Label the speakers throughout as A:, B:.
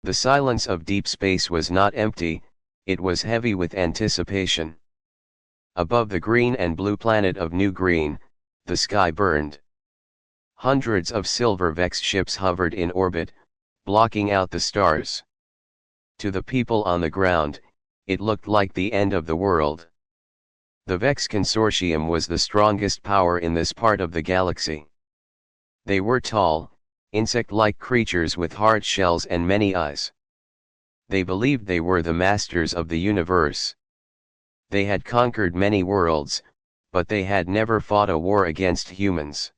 A: The silence of deep space was not empty, it was heavy with anticipation. Above the green and blue planet of New Green, the sky burned. Hundreds of silver Vex ships hovered in orbit, blocking out the stars. To the people on the ground, it looked like the end of the world. The Vex Consortium was the strongest power in this part of the galaxy. They were tall, insect-like creatures with hard shells and many eyes. They believed they were the masters of the universe. They had conquered many worlds, but they had never fought a war against humans.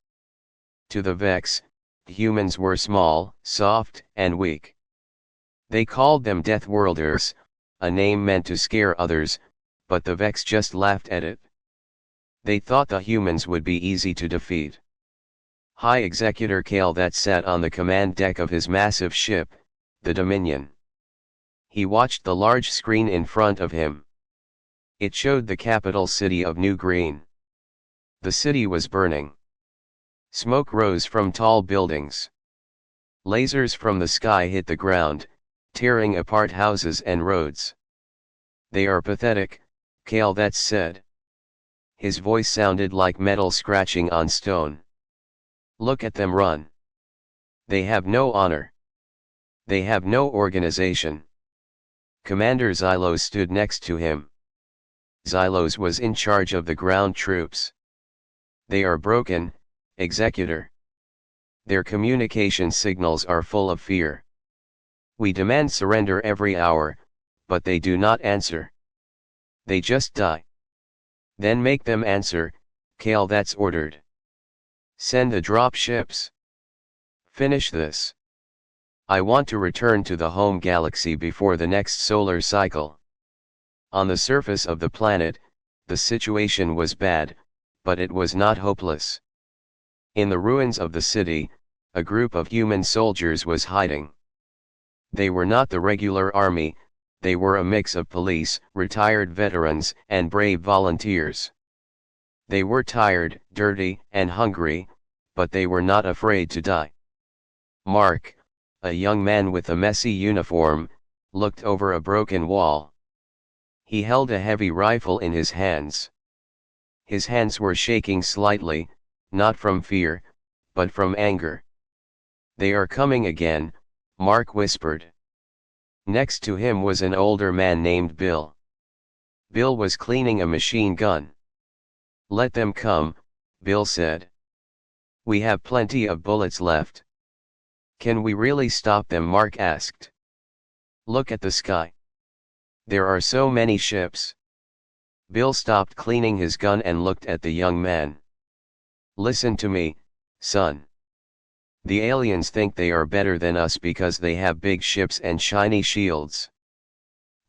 A: To the Vex, humans were small, soft, and weak. They called them Deathworlders, a name meant to scare others, but the Vex just laughed at it. They thought the humans would be easy to defeat. High Executor Kale that sat on the command deck of his massive ship, the Dominion. He watched the large screen in front of him. It showed the capital city of New Green. The city was burning. Smoke rose from tall buildings. Lasers from the sky hit the ground, tearing apart houses and roads. "They are pathetic," Kale that said. His voice sounded like metal scratching on stone. "Look at them run. They have no honor. They have no organization." Commander Xylos stood next to him. Xylos was in charge of the ground troops. "They are broken, Executor. Their communication signals are full of fear. We demand surrender every hour, but they do not answer. They just die." "Then make them answer," Kale that's ordered. "Send the drop ships. Finish this. I want to return to the home galaxy before the next solar cycle." On the surface of the planet, the situation was bad, but it was not hopeless. In the ruins of the city, a group of human soldiers was hiding. They were not the regular army, they were a mix of police, retired veterans, and brave volunteers. They were tired, dirty, and hungry, but they were not afraid to die. Mark, a young man with a messy uniform, looked over a broken wall. He held a heavy rifle in his hands. His hands were shaking slightly, not from fear, but from anger. "They are coming again," Mark whispered. Next to him was an older man named Bill. Bill was cleaning a machine gun. "Let them come," Bill said. "We have plenty of bullets left." "Can we really stop them?" Mark asked. "Look at the sky. There are so many ships." Bill stopped cleaning his gun and looked at the young man. "Listen to me, son. The aliens think they are better than us because they have big ships and shiny shields.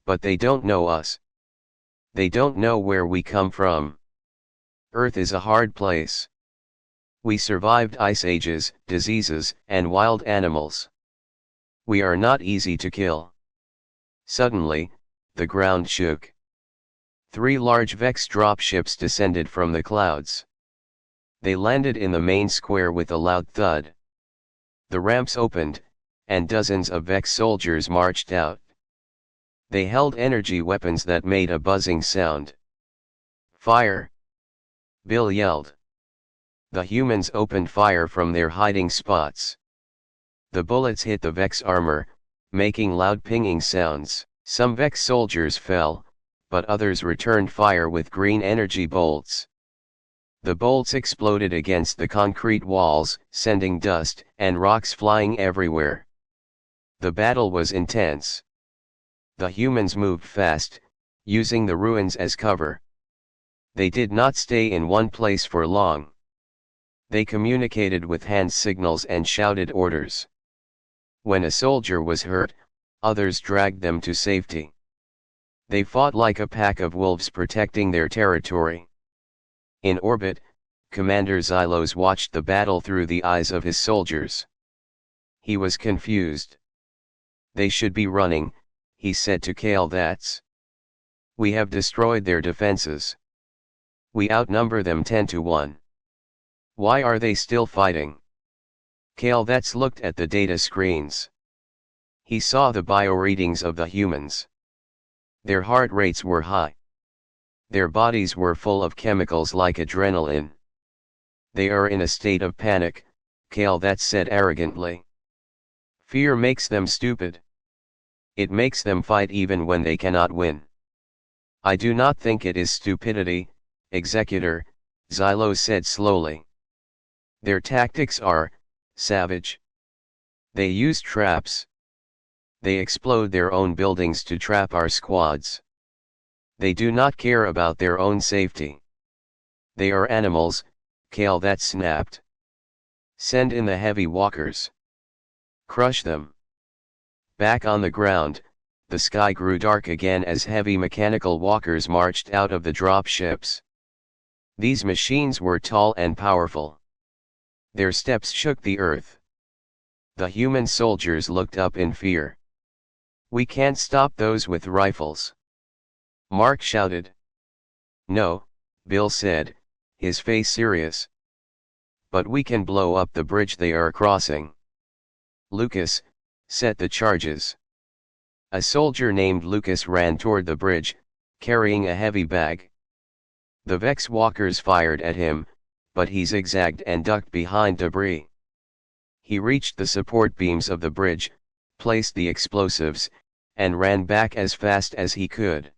A: But they don't know us. They don't know where we come from. Earth is a hard place. We survived ice ages, diseases, and wild animals. We are not easy to kill." Suddenly, the ground shook. 3 large Vex dropships descended from the clouds. They landed in the main square with a loud thud. The ramps opened, and dozens of Vex soldiers marched out. They held energy weapons that made a buzzing sound. "Fire!" Bill yelled. The humans opened fire from their hiding spots. The bullets hit the Vex armor, making loud pinging sounds. Some Vex soldiers fell, but others returned fire with green energy bolts. The bolts exploded against the concrete walls, sending dust and rocks flying everywhere. The battle was intense. The humans moved fast, using the ruins as cover. They did not stay in one place for long. They communicated with hand signals and shouted orders. When a soldier was hurt, others dragged them to safety. They fought like a pack of wolves protecting their territory. In orbit, Commander Xylos watched the battle through the eyes of his soldiers. He was confused. "They should be running," he said to Kale that's. "We have destroyed their defenses. We outnumber them 10 to 1. Why are they still fighting?" Kale that's looked at the data screens. He saw the bioreadings of the humans. Their heart rates were high. Their bodies were full of chemicals like adrenaline. They are in a state of panic, Kale that said arrogantly. Fear makes them stupid. It makes them fight even when they cannot win. I do not think it is stupidity, Executor, Xylos said slowly. Their tactics are savage. They use traps. They explode their own buildings to trap our squads. They do not care about their own safety. They are animals, Kale that snapped. Send in the heavy walkers. Crush them. Back on the ground, the sky grew dark again as heavy mechanical walkers marched out of the drop ships. These machines were tall and powerful. Their steps shook the earth. The human soldiers looked up in fear. We can't stop those with rifles. Mark shouted. No, Bill said, his face serious. But we can blow up the bridge they are crossing. Lucas, set the charges. A soldier named Lucas ran toward the bridge, carrying a heavy bag. The Vex walkers fired at him, but he zigzagged and ducked behind debris. He reached the support beams of the bridge, placed the explosives, and ran back as fast as he could.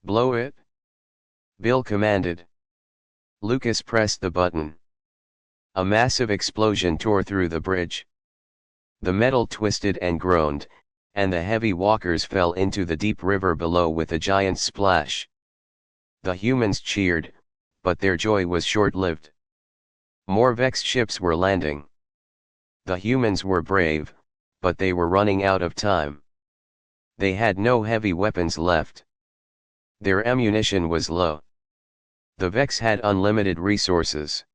A: Blow it? Bill commanded. Lucas pressed the button. A massive explosion tore through the bridge. The metal twisted and groaned, and the heavy walkers fell into the deep river below with a giant splash. The humans cheered, but their joy was short-lived. More Vex ships were landing. The humans were brave, but they were running out of time. They had no heavy weapons left. Their ammunition was low. The Vex had unlimited resources.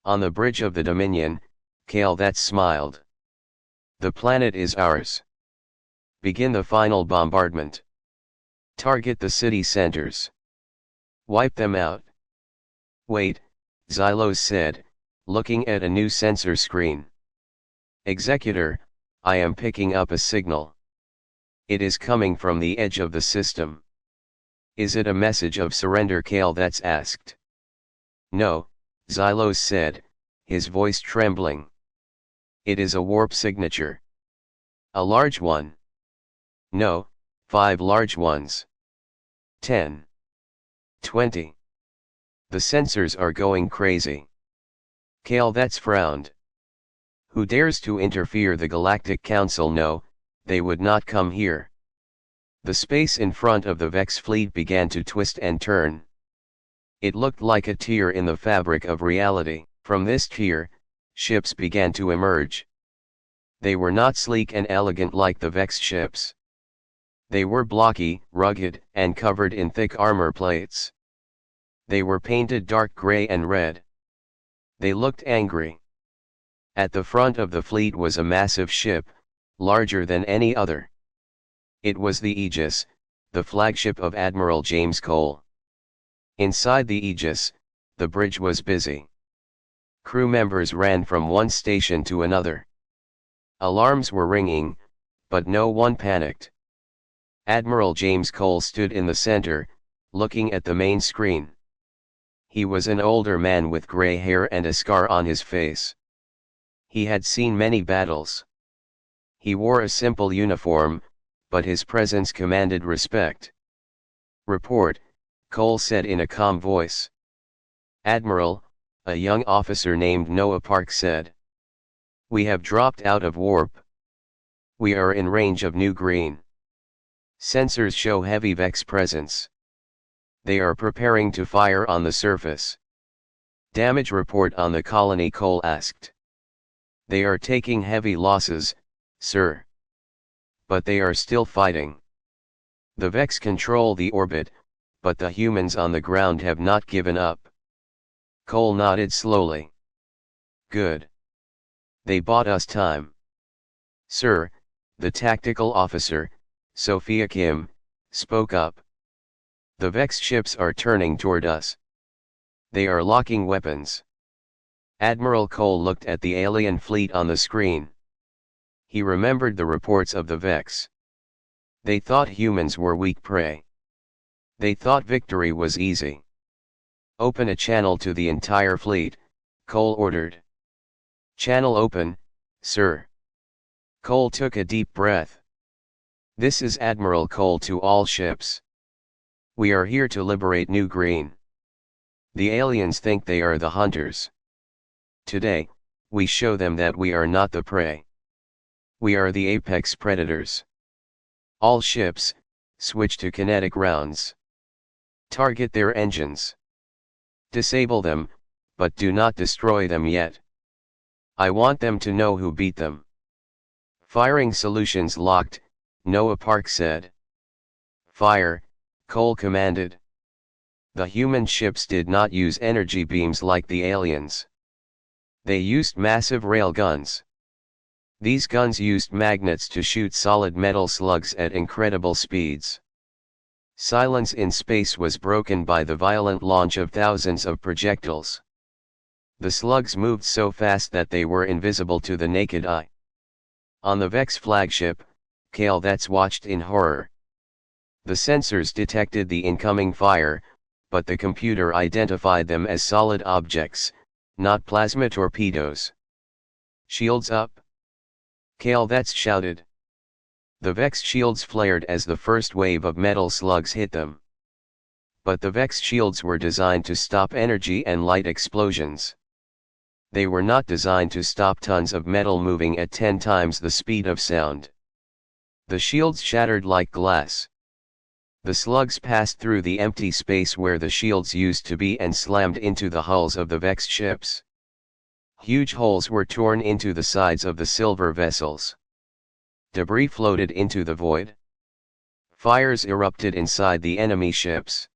A: On the bridge of the Dominion, Kale that smiled. The planet is ours. Begin the final bombardment. Target the city centers. Wipe them out. Wait, Xylos said, looking at a new sensor screen. Executor, I am picking up a signal. It is coming from the edge of the system. Is it a message of surrender? Kale that's asked. No, Xylos said, his voice trembling. It is a warp signature. A large one. No, 5 large ones. 10. 20. The sensors are going crazy. Kale that's frowned. Who dares to interfere? The Galactic Council? No, they would not come here. The space in front of the Vex fleet began to twist and turn. It looked like a tear in the fabric of reality. From this tear, ships began to emerge. They were not sleek and elegant like the Vex ships. They were blocky, rugged, and covered in thick armor plates. They were painted dark gray and red. They looked angry. At the front of the fleet was a massive ship, larger than any other. It was the Aegis, the flagship of Admiral James Cole. Inside the Aegis, the bridge was busy. Crew members ran from one station to another. Alarms were ringing, but no one panicked. Admiral James Cole stood in the center, looking at the main screen. He was an older man with gray hair and a scar on his face. He had seen many battles. He wore a simple uniform, but his presence commanded respect. Report, Cole said in a calm voice. Admiral, a young officer named Noah Park said. We have dropped out of warp. We are in range of New Green. Sensors show heavy Vex presence. They are preparing to fire on the surface. Damage report on the colony? Cole asked. They are taking heavy losses, sir. But they are still fighting. The Vex control the orbit, but the humans on the ground have not given up. Cole nodded slowly. Good. They bought us time. Sir, the tactical officer, Sophia Kim, spoke up. The Vex ships are turning toward us. They are locking weapons. Admiral Cole looked at the alien fleet on the screen. He remembered the reports of the Vex. They thought humans were weak prey. They thought victory was easy. Open a channel to the entire fleet, Cole ordered. Channel open, sir. Cole took a deep breath. This is Admiral Cole to all ships. We are here to liberate New Green. The aliens think they are the hunters. Today, we show them that we are not the prey. We are the apex predators. All ships, switch to kinetic rounds. Target their engines. Disable them, but do not destroy them yet. I want them to know who beat them. Firing solutions locked, Noah Park said. Fire, Cole commanded. The human ships did not use energy beams like the aliens. They used massive rail guns. These guns used magnets to shoot solid metal slugs at incredible speeds. Silence in space was broken by the violent launch of thousands of projectiles. The slugs moved so fast that they were invisible to the naked eye. On the Vex flagship, Kale watched in horror. The sensors detected the incoming fire, but the computer identified them as solid objects, not plasma torpedoes. Shields up! Kale shouted. The Vex shields flared as the first wave of metal slugs hit them. But the Vex shields were designed to stop energy and light explosions. They were not designed to stop tons of metal moving at 10 times the speed of sound. The shields shattered like glass. The slugs passed through the empty space where the shields used to be and slammed into the hulls of the Vex ships. Huge holes were torn into the sides of the silver vessels. Debris floated into the void. Fires erupted inside the enemy ships.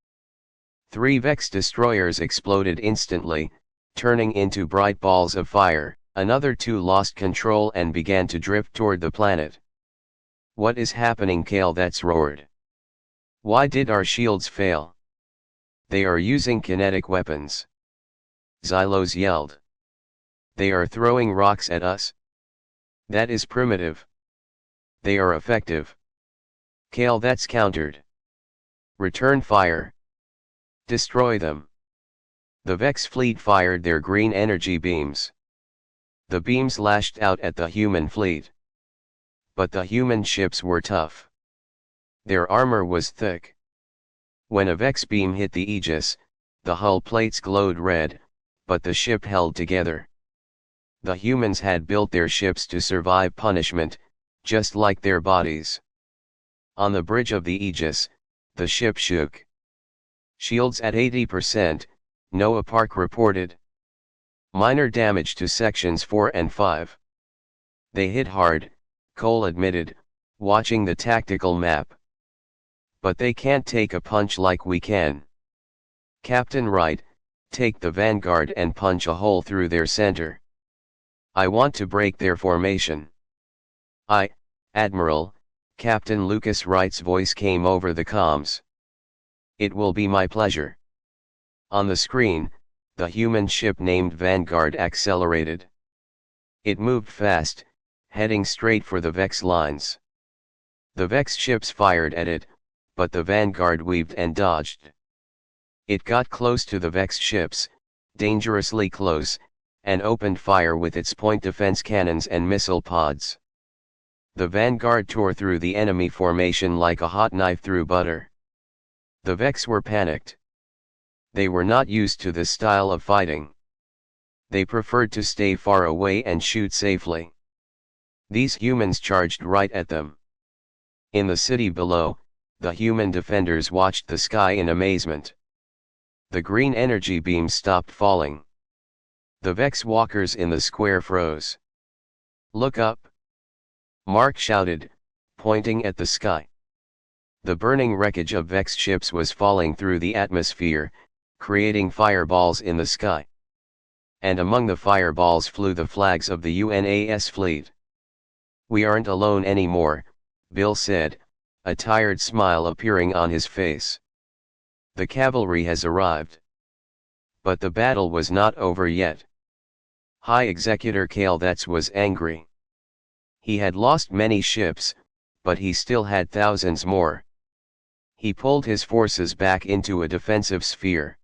A: 3 Vex destroyers exploded instantly, turning into bright balls of fire. Another 2 lost control and began to drift toward the planet. What is happening? Kale roared. Why did our shields fail? They are using kinetic weapons. Xylos yelled. They are throwing rocks at us. That is primitive. They are effective. Kale countered. Return fire. Destroy them. The Vex fleet fired their green energy beams. The beams lashed out at the human fleet. But the human ships were tough. Their armor was thick. When a Vex beam hit the Aegis, the hull plates glowed red, but the ship held together. The humans had built their ships to survive punishment, just like their bodies. On the bridge of the Aegis, the ship shook. Shields at 80%, Noah Park reported. Minor damage to sections 4 and 5. They hit hard, Cole admitted, watching the tactical map. But they can't take a punch like we can. Captain Wright, take the Vanguard and punch a hole through their center. I want to break their formation. Admiral, Captain Lucas Wright's voice came over the comms. It will be my pleasure. On the screen, the human ship named Vanguard accelerated. It moved fast, heading straight for the Vex lines. The Vex ships fired at it, but the Vanguard weaved and dodged. It got close to the Vex ships, dangerously close, and opened fire with its point defense cannons and missile pods. The Vanguard tore through the enemy formation like a hot knife through butter. The Vex were panicked. They were not used to this style of fighting. They preferred to stay far away and shoot safely. These humans charged right at them. In the city below, the human defenders watched the sky in amazement. The green energy beams stopped falling. The Vex walkers in the square froze. Look up! Mark shouted, pointing at the sky. The burning wreckage of Vex ships was falling through the atmosphere, creating fireballs in the sky. And among the fireballs flew the flags of the UNAS fleet. We aren't alone anymore, Bill said, a tired smile appearing on his face. The cavalry has arrived. But the battle was not over yet. High Executor Kale was angry. He had lost many ships, but he still had thousands more. He pulled his forces back into a defensive sphere.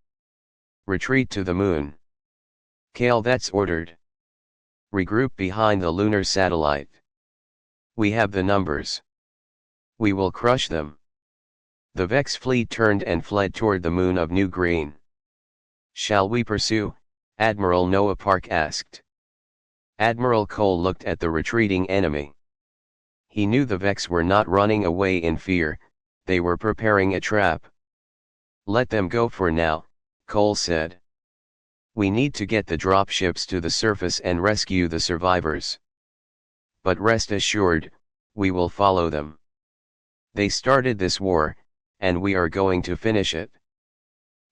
A: Retreat to the moon. Kale, that's ordered. Regroup behind the lunar satellite. We have the numbers. We will crush them. The Vex fleet turned and fled toward the moon of New Green. Shall we pursue? Admiral Noah Park asked. Admiral Cole looked at the retreating enemy. He knew the Vex were not running away in fear, they were preparing a trap. Let them go for now, Cole said. We need to get the dropships to the surface and rescue the survivors. But rest assured, we will follow them. They started this war, and we are going to finish it.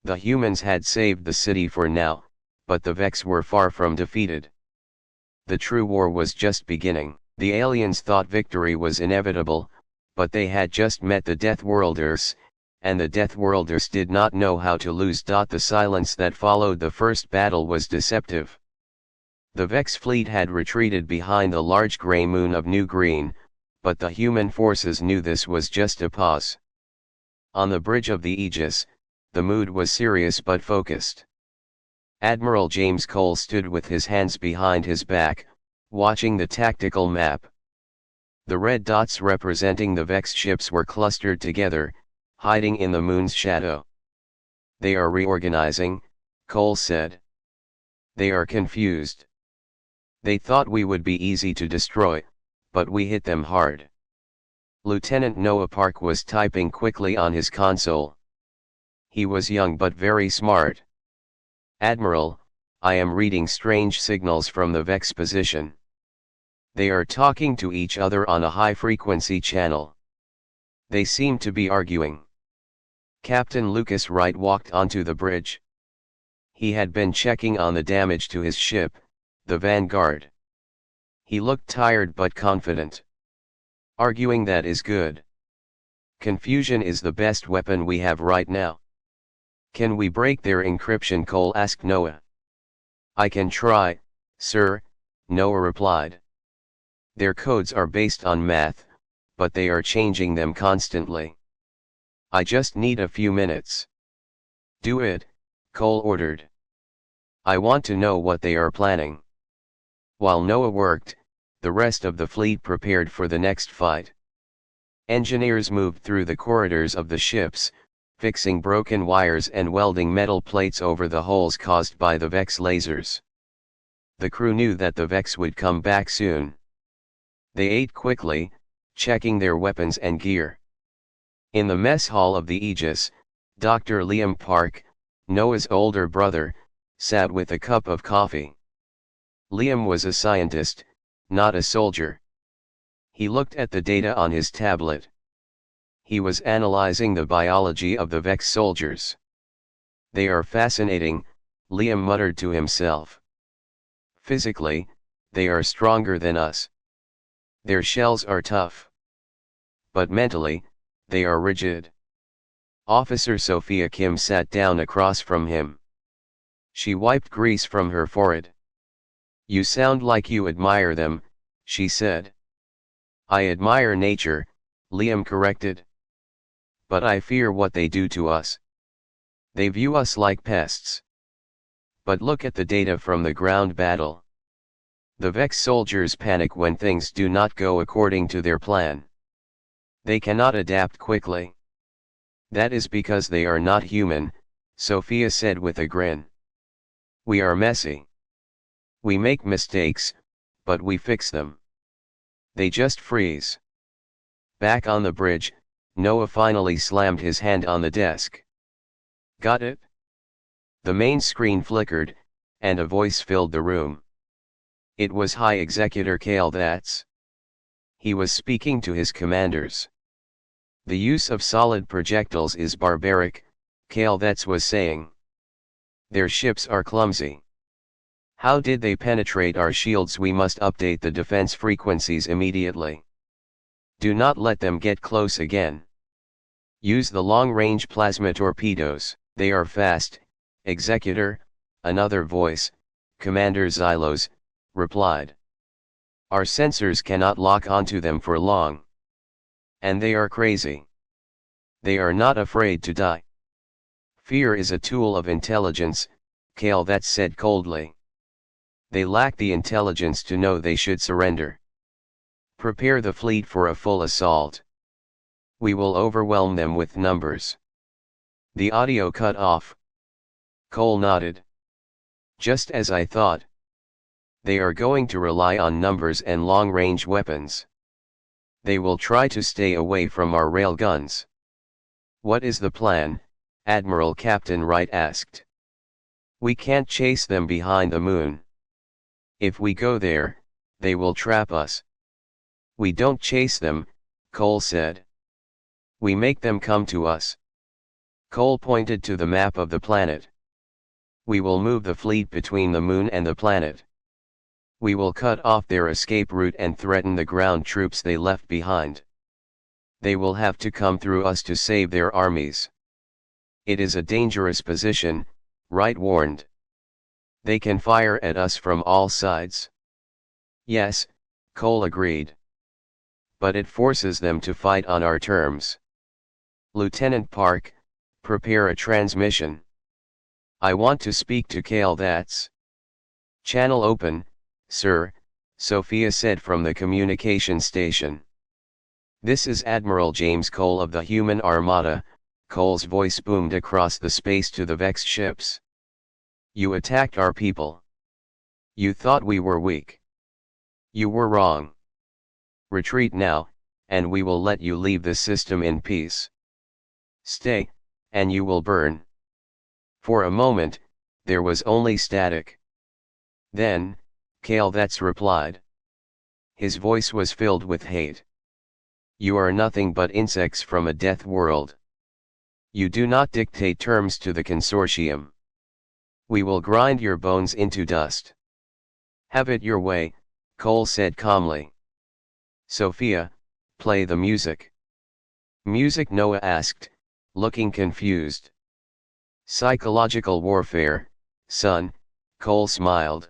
A: The humans had saved the city for now, but the Vex were far from defeated. The true war was just beginning. The aliens thought victory was inevitable, but they had just met the Deathworlders, and the Deathworlders did not know how to lose. The silence that followed the first battle was deceptive. The Vex fleet had retreated behind the large gray moon of New Green, but the human forces knew this was just a pause. On the bridge of the Aegis, the mood was serious but focused. Admiral James Cole stood with his hands behind his back, watching the tactical map. The red dots representing the Vex ships were clustered together, hiding in the moon's shadow. They are reorganizing, Cole said. They are confused. They thought we would be easy to destroy, but we hit them hard. Lieutenant Noah Park was typing quickly on his console. He was young but very smart. Admiral, I am reading strange signals from the Vex position. They are talking to each other on a high-frequency channel. They seem to be arguing. Captain Lucas Wright walked onto the bridge. He had been checking on the damage to his ship, the Vanguard. He looked tired but confident. Arguing, that is good. Confusion is the best weapon we have right now. Can we break their encryption? Cole asked Noah. I can try, sir, Noah replied. Their codes are based on math, but they are changing them constantly. I just need a few minutes. Do it, Cole ordered. I want to know what they are planning. While Noah worked, the rest of the fleet prepared for the next fight. Engineers moved through the corridors of the ships, fixing broken wires and welding metal plates over the holes caused by the Vex lasers. The crew knew that the Vex would come back soon. They ate quickly, checking their weapons and gear. In the mess hall of the Aegis, Dr. Liam Park, Noah's older brother, sat with a cup of coffee. Liam was a scientist, not a soldier. He looked at the data on his tablet. He was analyzing the biology of the Vex soldiers. They are fascinating, Liam muttered to himself. Physically, they are stronger than us. Their shells are tough. But mentally, they are rigid. Officer Sophia Kim sat down across from him. She wiped grease from her forehead. You sound like you admire them, she said. I admire nature, Liam corrected. But I fear what they do to us. They view us like pests. But look at the data from the ground battle. The Vex soldiers panic when things do not go according to their plan. They cannot adapt quickly. That is because they are not human, Sophia said with a grin. We are messy. We make mistakes, but we fix them. They just freeze. Back on the bridge, Noah finally slammed his hand on the desk. Got it? The main screen flickered, and a voice filled the room. It was High Executor Kale That's. He was speaking to his commanders. The use of solid projectiles is barbaric, Kale That's was saying. Their ships are clumsy. How did they penetrate our shields? We must update the defense frequencies immediately. Do not let them get close again. Use the long-range plasma torpedoes. They are fast, Executor, another voice, Commander Xylos, replied. Our sensors cannot lock onto them for long. And they are crazy. They are not afraid to die. Fear is a tool of intelligence, that said coldly. They lack the intelligence to know they should surrender. Prepare the fleet for a full assault. We will overwhelm them with numbers. The audio cut off. Cole nodded. Just as I thought. They are going to rely on numbers and long-range weapons. They will try to stay away from our railguns. What is the plan? Admiral Captain Wright asked. We can't chase them behind the moon. If we go there, they will trap us. We don't chase them, Cole said. We make them come to us. Cole pointed to the map of the planet. We will move the fleet between the moon and the planet. We will cut off their escape route and threaten the ground troops they left behind. They will have to come through us to save their armies. It is a dangerous position, Wright warned. They can fire at us from all sides. Yes, Cole agreed. But it forces them to fight on our terms. Lieutenant Park, prepare a transmission. I want to speak to Cale. That's channel open, sir, Sophia said from the communication station. This is Admiral James Cole of the human Armada. Cole's voice boomed across the space to the Vex ships. You attacked our people. You thought we were weak. You were wrong. Retreat now, and we will let you leave the system in peace. Stay, and you will burn. For a moment, there was only static. Then, Cale replied. His voice was filled with hate. You are nothing but insects from a death world. You do not dictate terms to the consortium. We will grind your bones into dust. Have it your way, Cole said calmly. Sophia, play the music. Music, Noah asked, looking confused. Psychological warfare, son, Cole smiled.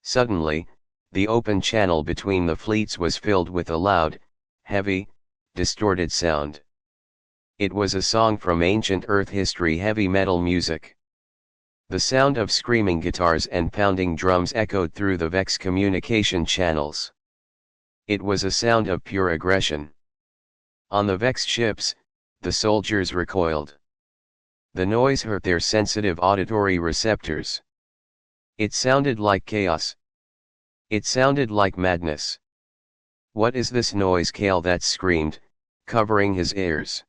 A: Suddenly, the open channel between the fleets was filled with a loud, heavy, distorted sound. It was a song from ancient Earth history, heavy metal music. The sound of screaming guitars and pounding drums echoed through the Vex communication channels. It was a sound of pure aggression. On the Vex ships, the soldiers recoiled. The noise hurt their sensitive auditory receptors. It sounded like chaos. It sounded like madness. What is this noise? Cale screamed, covering his ears.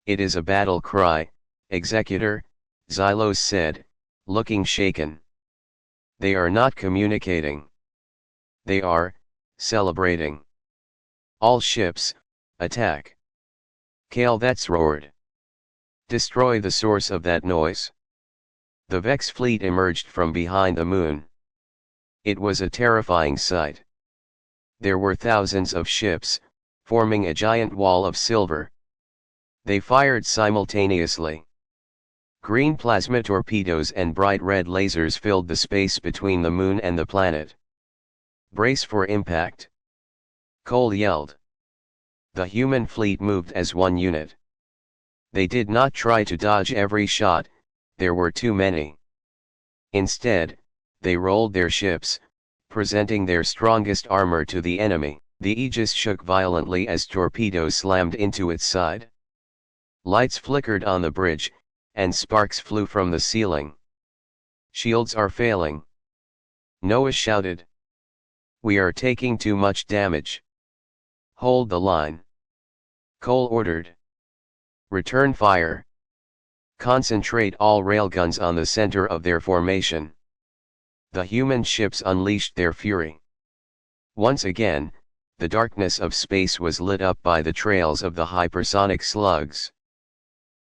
A: It is a battle cry, Executor, Xylos said, looking shaken. They are not communicating. They are celebrating. All ships, attack. Cale roared. Destroy the source of that noise. The Vex fleet emerged from behind the moon. It was a terrifying sight. There were thousands of ships, forming a giant wall of silver. They fired simultaneously. Green plasma torpedoes and bright red lasers filled the space between the moon and the planet. Brace for impact. Cole yelled. The human fleet moved as one unit. They did not try to dodge every shot, there were too many. Instead, they rolled their ships, presenting their strongest armor to the enemy. The Aegis shook violently as torpedoes slammed into its side. Lights flickered on the bridge, and sparks flew from the ceiling. Shields are failing. Noah shouted. We are taking too much damage. Hold the line. Cole ordered. Return fire. Concentrate all railguns on the center of their formation. The human ships unleashed their fury. Once again, the darkness of space was lit up by the trails of the hypersonic slugs.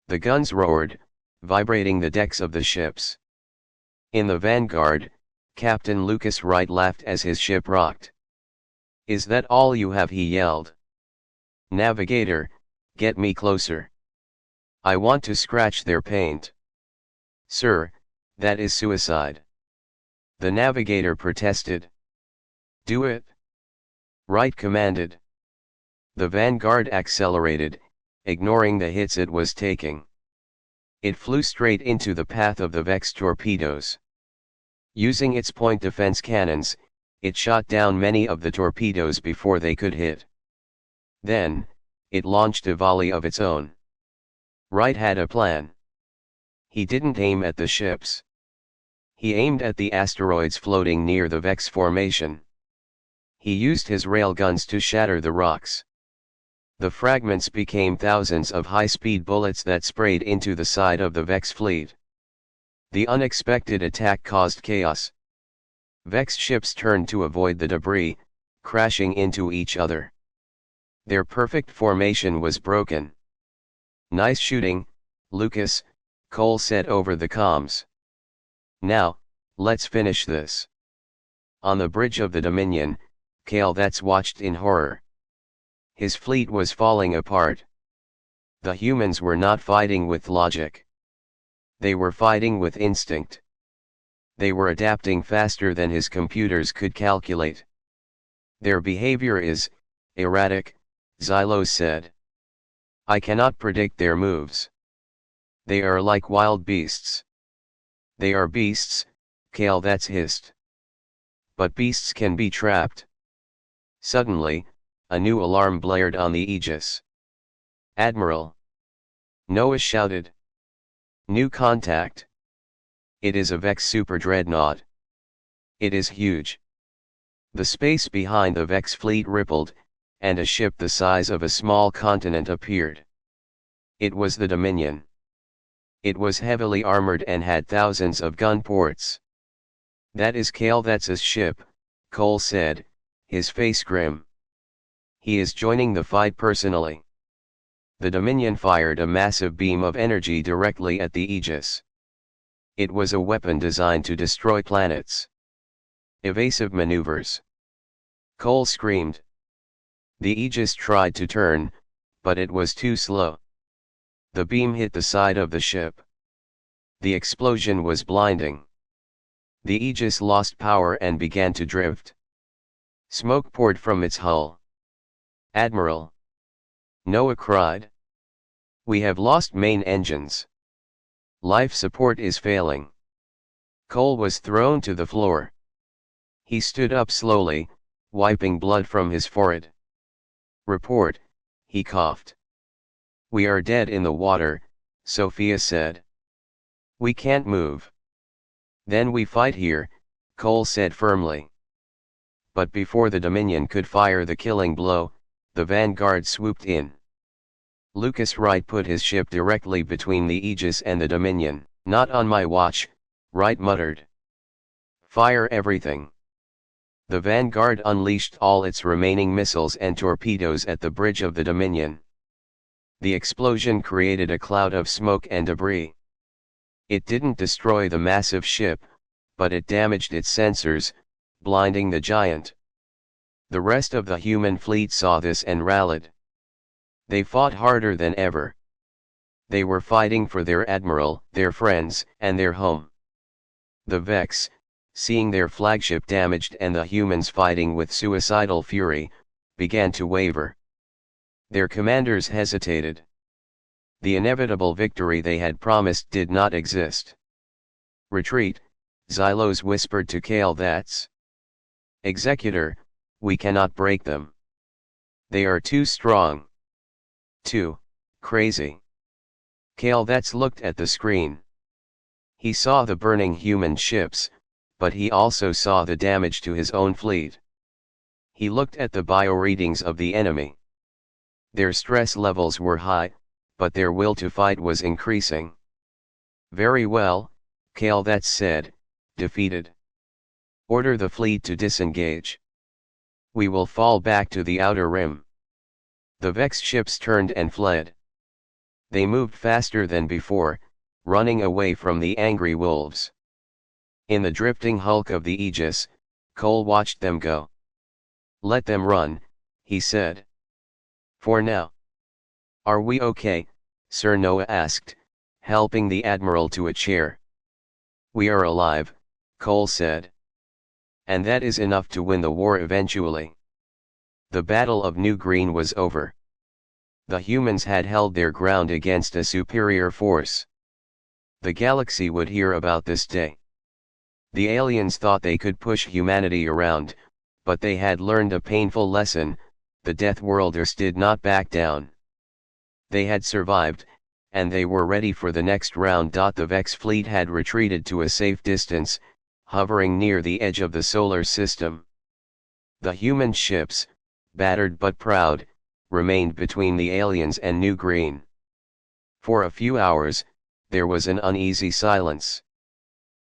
A: The guns roared, vibrating the decks of the ships. In the vanguard, Captain Lucas Wright laughed as his ship rocked. Is that all you have? He yelled. Navigator, get me closer. I want to scratch their paint. Sir, that is suicide. The navigator protested. Do it. Wright commanded. The vanguard accelerated, ignoring the hits it was taking. It flew straight into the path of the Vex torpedoes. Using its point defense cannons, it shot down many of the torpedoes before they could hit. Then, it launched a volley of its own. Wright had a plan. He didn't aim at the ships. He aimed at the asteroids floating near the Vex formation. He used his railguns to shatter the rocks. The fragments became thousands of high-speed bullets that sprayed into the side of the Vex fleet. The unexpected attack caused chaos. Vex ships turned to avoid the debris, crashing into each other. Their perfect formation was broken. "Nice shooting, Lucas," Cole said over the comms. "Now, let's finish this." On the bridge of the Dominion, Kale-That's watched in horror. His fleet was falling apart. The humans were not fighting with logic. They were fighting with instinct. They were adapting faster than his computers could calculate. "Their behavior is erratic," Xylos said. "I cannot predict their moves. They are like wild beasts." "They are beasts," Kale-That's hissed. "But beasts can be trapped." Suddenly, a new alarm blared on the Aegis. "Admiral!" Noah shouted. "New contact. It is a Vex super dreadnought. It is huge." The space behind the Vex fleet rippled, and a ship the size of a small continent appeared. It was the Dominion. It was heavily armored and had thousands of gun ports. "That is Kale-That's ship," Cole said, his face grim. "He is joining the fight personally." The Dominion fired a massive beam of energy directly at the Aegis. It was a weapon designed to destroy planets. "Evasive maneuvers!" Cole screamed. The Aegis tried to turn, but it was too slow. The beam hit the side of the ship. The explosion was blinding. The Aegis lost power and began to drift. Smoke poured from its hull. "Admiral!" Noah cried. "We have lost main engines. Life support is failing." Cole was thrown to the floor. He stood up slowly, wiping blood from his forehead. "Report," he coughed. "We are dead in the water," Sophia said. "We can't move." "Then we fight here," Cole said firmly. But before the Dominion could fire the killing blow, the vanguard swooped in. Lucas Wright put his ship directly between the Aegis and the Dominion. "Not on my watch," Wright muttered. "Fire everything." The vanguard unleashed all its remaining missiles and torpedoes at the bridge of the Dominion. The explosion created a cloud of smoke and debris. It didn't destroy the massive ship, but it damaged its sensors, blinding the giant. The rest of the human fleet saw this and rallied. They fought harder than ever. They were fighting for their admiral, their friends, and their home. The Vex, seeing their flagship damaged and the humans fighting with suicidal fury, began to waver. Their commanders hesitated. The inevitable victory they had promised did not exist. "Retreat," Xylos whispered to Kale-That's. "Executor, we cannot break them. They are too strong. Too crazy." Kale-That's looked at the screen. He saw the burning human ships, but he also saw the damage to his own fleet. He looked at the bioreadings of the enemy. Their stress levels were high, but their will to fight was increasing. "Very well," Kale-That's said, defeated. "Order the fleet to disengage. We will fall back to the outer rim." The Vex ships turned and fled. They moved faster than before, running away from the angry wolves. In the drifting hulk of the Aegis, Cole watched them go. "Let them run," he said. "For now." "Are we okay?" Sir Noah asked, helping the admiral to a chair. "We are alive," Cole said. "And that is enough to win the war eventually." The Battle of New Green was over. The humans had held their ground against a superior force. The galaxy would hear about this day. The aliens thought they could push humanity around, but they had learned a painful lesson: the Deathworlders did not back down. They had survived, and they were ready for the next round. The Vex fleet had retreated to a safe distance, hovering near the edge of the solar system. The human ships, battered but proud, remained between the aliens and New Green. For a few hours, there was an uneasy silence.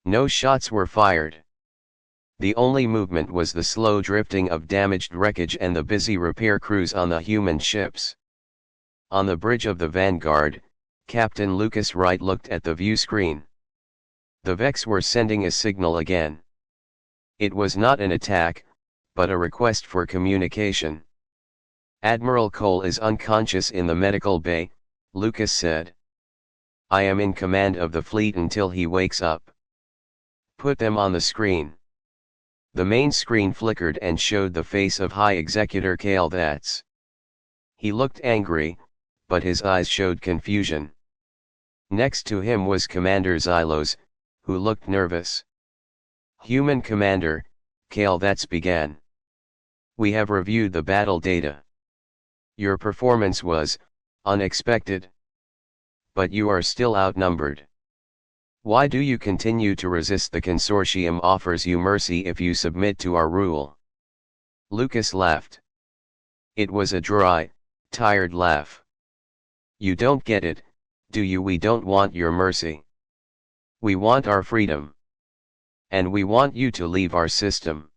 A: No shots were fired. The only movement was the slow drifting of damaged wreckage and the busy repair crews on the human ships. On the bridge of the Vanguard, Captain Lucas Wright looked at the view screen. The Vex were sending a signal again. It was not an attack, but a request for communication. "Admiral Cole is unconscious in the medical bay," Lucas said. "I am in command of the fleet until he wakes up. Put them on the screen." The main screen flickered and showed the face of High Executor Cale That's. He looked angry, but his eyes showed confusion. Next to him was Commander Xylos, who looked nervous. "Human Commander," Cale That's began. "We have reviewed the battle data. Your performance was unexpected. But you are still outnumbered. Why do you continue to resist? The consortium offers you mercy if you submit to our rule." Lucas laughed. It was a dry, tired laugh. "You don't get it, do you? We don't want your mercy. We want our freedom. And we want you to leave our system."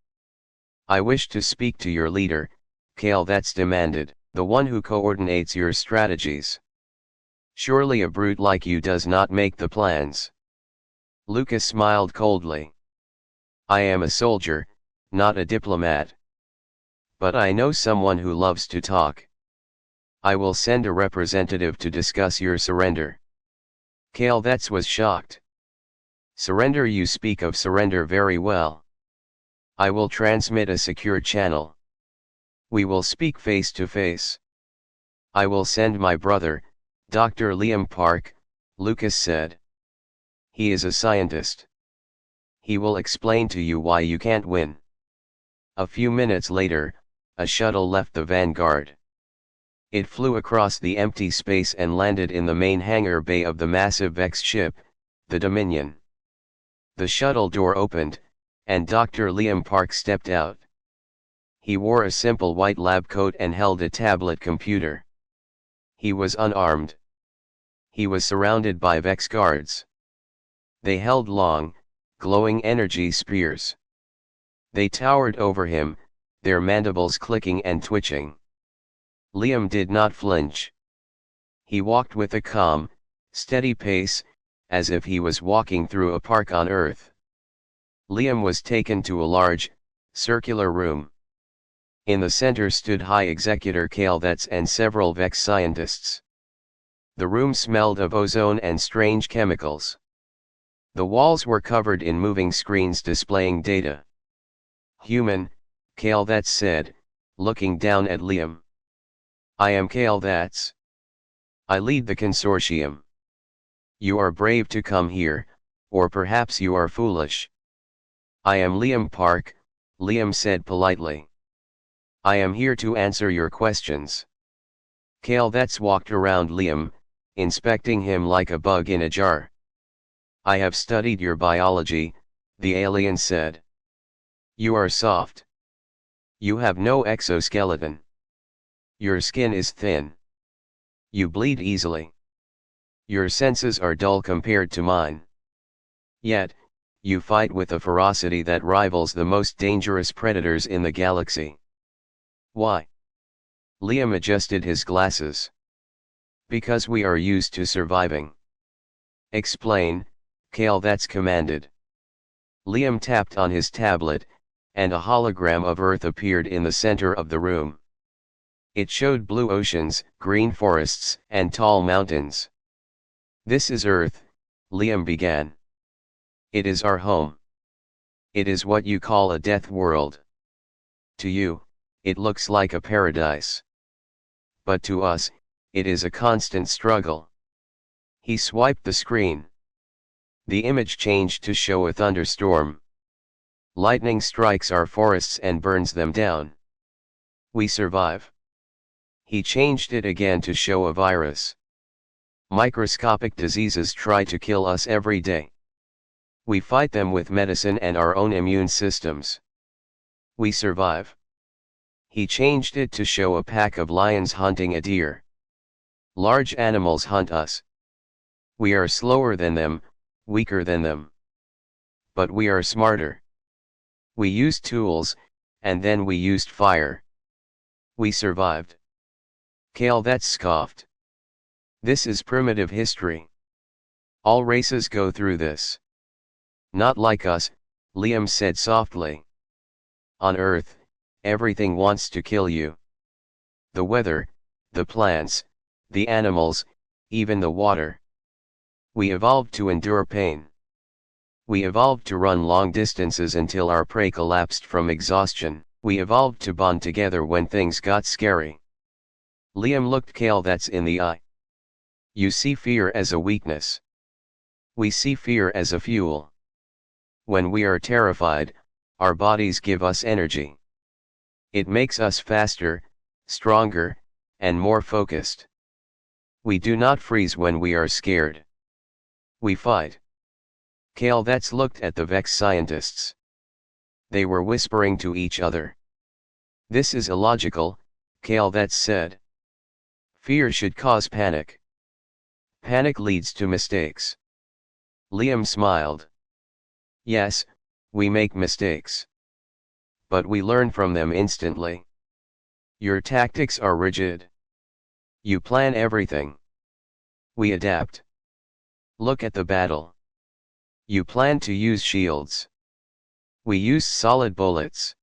A: "I wish to speak to your leader," Cale That's demanded, "the one who coordinates your strategies. Surely a brute like you does not make the plans." Lucas smiled coldly. "I am a soldier, not a diplomat. But I know someone who loves to talk. I will send a representative to discuss your surrender." Cale That's was shocked. "Surrender? You speak of surrender very well. I will transmit a secure channel. We will speak face to face. I will send my brother, Dr. Liam Park," Lucas said. "He is a scientist. He will explain to you why you can't win." A few minutes later, a shuttle left the Vanguard. It flew across the empty space and landed in the main hangar bay of the massive Vex ship, the Dominion. The shuttle door opened, and Dr. Liam Park stepped out. He wore a simple white lab coat and held a tablet computer. He was unarmed. He was surrounded by Vex guards. They held long, glowing energy spears. They towered over him, their mandibles clicking and twitching. Liam did not flinch. He walked with a calm, steady pace, as if he was walking through a park on Earth. Liam was taken to a large, circular room. In the center stood High Executor Cale That's and several Vex scientists. The room smelled of ozone and strange chemicals. The walls were covered in moving screens displaying data. "Human," Cale That's said, looking down at Liam. "I am Cale That's. I lead the consortium. You are brave to come here, or perhaps you are foolish." "I am Liam Park," Liam said politely. "I am here to answer your questions." Cale That's walked around Liam, inspecting him like a bug in a jar. "I have studied your biology," the alien said. "You are soft. You have no exoskeleton. Your skin is thin. You bleed easily. Your senses are dull compared to mine. Yet, you fight with a ferocity that rivals the most dangerous predators in the galaxy. Why?" Liam adjusted his glasses. "Because we are used to surviving." "Explain," Cale That's commanded. Liam tapped on his tablet, and a hologram of Earth appeared in the center of the room. It showed blue oceans, green forests, and tall mountains. "This is Earth," Liam began. "It is our home. It is what you call a death world. To you, it looks like a paradise. But to us, it is a constant struggle. He swiped the screen. The image changed to show a thunderstorm. Lightning strikes our forests and burns them down. We survive. He changed it again to show a virus. Microscopic diseases try to kill us every day. We fight them with medicine and our own immune systems. We survive. He changed it to show a pack of lions hunting a deer. Large animals hunt us. We are slower than them, weaker than them. But we are smarter. We used tools, and then we used fire. We survived. Kale scoffed. This is primitive history. All races go through this. Not like us, Liam said softly. On Earth, everything wants to kill you. The weather, the plants, the animals, even the water. We evolved to endure pain. We evolved to run long distances until our prey collapsed from exhaustion. We evolved to bond together when things got scary. Liam looked Kale in the eye. You see fear as a weakness. We see fear as a fuel. When we are terrified, our bodies give us energy. It makes us faster, stronger, and more focused. We do not freeze when we are scared. We fight. Kale looked at the Vex scientists. They were whispering to each other. This is illogical, Kale said. Fear should cause panic. Panic leads to mistakes. Liam smiled. Yes, we make mistakes. But we learn from them instantly. Your tactics are rigid. You plan everything. We adapt. Look at the battle. You plan to use shields. We used solid bullets.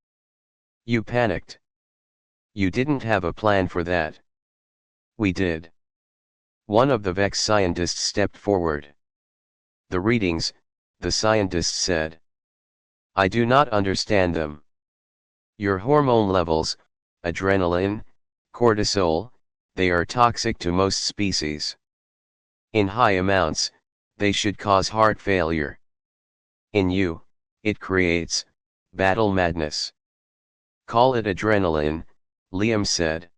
A: You panicked. You didn't have a plan for that. We did. One of the Vex scientists stepped forward. The readings, the scientist said. I do not understand them. Your hormone levels, adrenaline, cortisol, they are toxic to most species. In high amounts, they should cause heart failure. In you, it creates battle madness. Call it adrenaline, Liam said.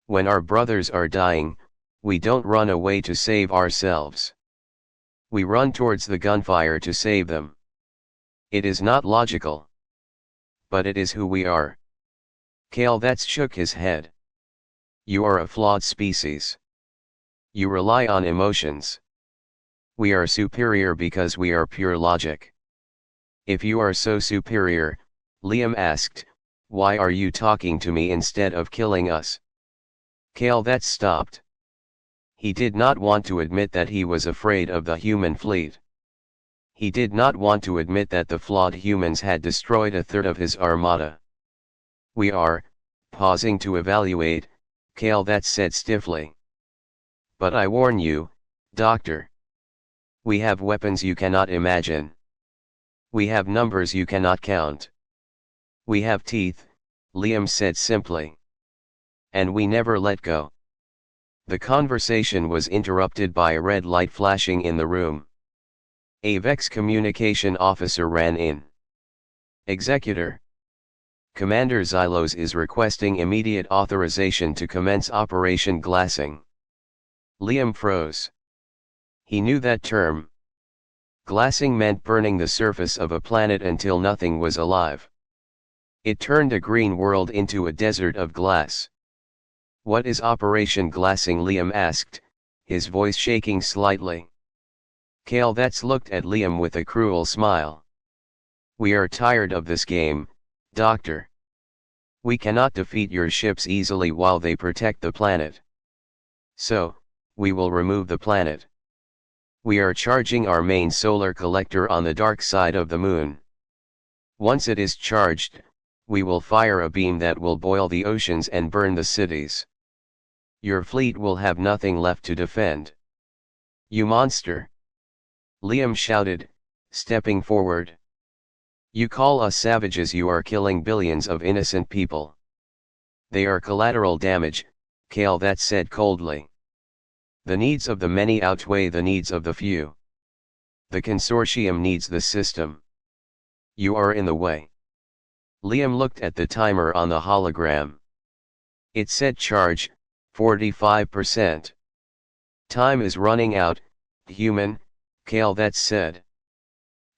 A: When our brothers are dying, we don't run away to save ourselves. We run towards the gunfire to save them. It is not logical. But it is who we are. Kale shook his head. You are a flawed species. You rely on emotions. We are superior because we are pure logic. If you are so superior, Liam asked, why are you talking to me instead of killing us? Kale stopped. He did not want to admit that he was afraid of the human fleet. He did not want to admit that the flawed humans had destroyed a third of his armada. We are, pausing to evaluate, Kale said stiffly. But I warn you, Doctor. We have weapons you cannot imagine. We have numbers you cannot count. We have teeth, Liam said simply. And we never let go. The conversation was interrupted by a red light flashing in the room. A Vex communication officer ran in. Executor. Commander Xylos is requesting immediate authorization to commence Operation Glassing. Liam froze. He knew that term. Glassing meant burning the surface of a planet until nothing was alive. It turned a green world into a desert of glass. What is Operation Glassing? Liam asked, his voice shaking slightly. Kale looked at Liam with a cruel smile. We are tired of this game, Doctor. We cannot defeat your ships easily while they protect the planet. So, we will remove the planet. We are charging our main solar collector on the dark side of the moon. Once it is charged, we will fire a beam that will boil the oceans and burn the cities. Your fleet will have nothing left to defend. You monster! Liam shouted, stepping forward. You call us savages? You are killing billions of innocent people. They are collateral damage, Kale that said coldly. The needs of the many outweigh the needs of the few. The consortium needs the system. You are in the way. Liam looked at the timer on the hologram. It said charge, 45%. Time is running out, human, Kale that said.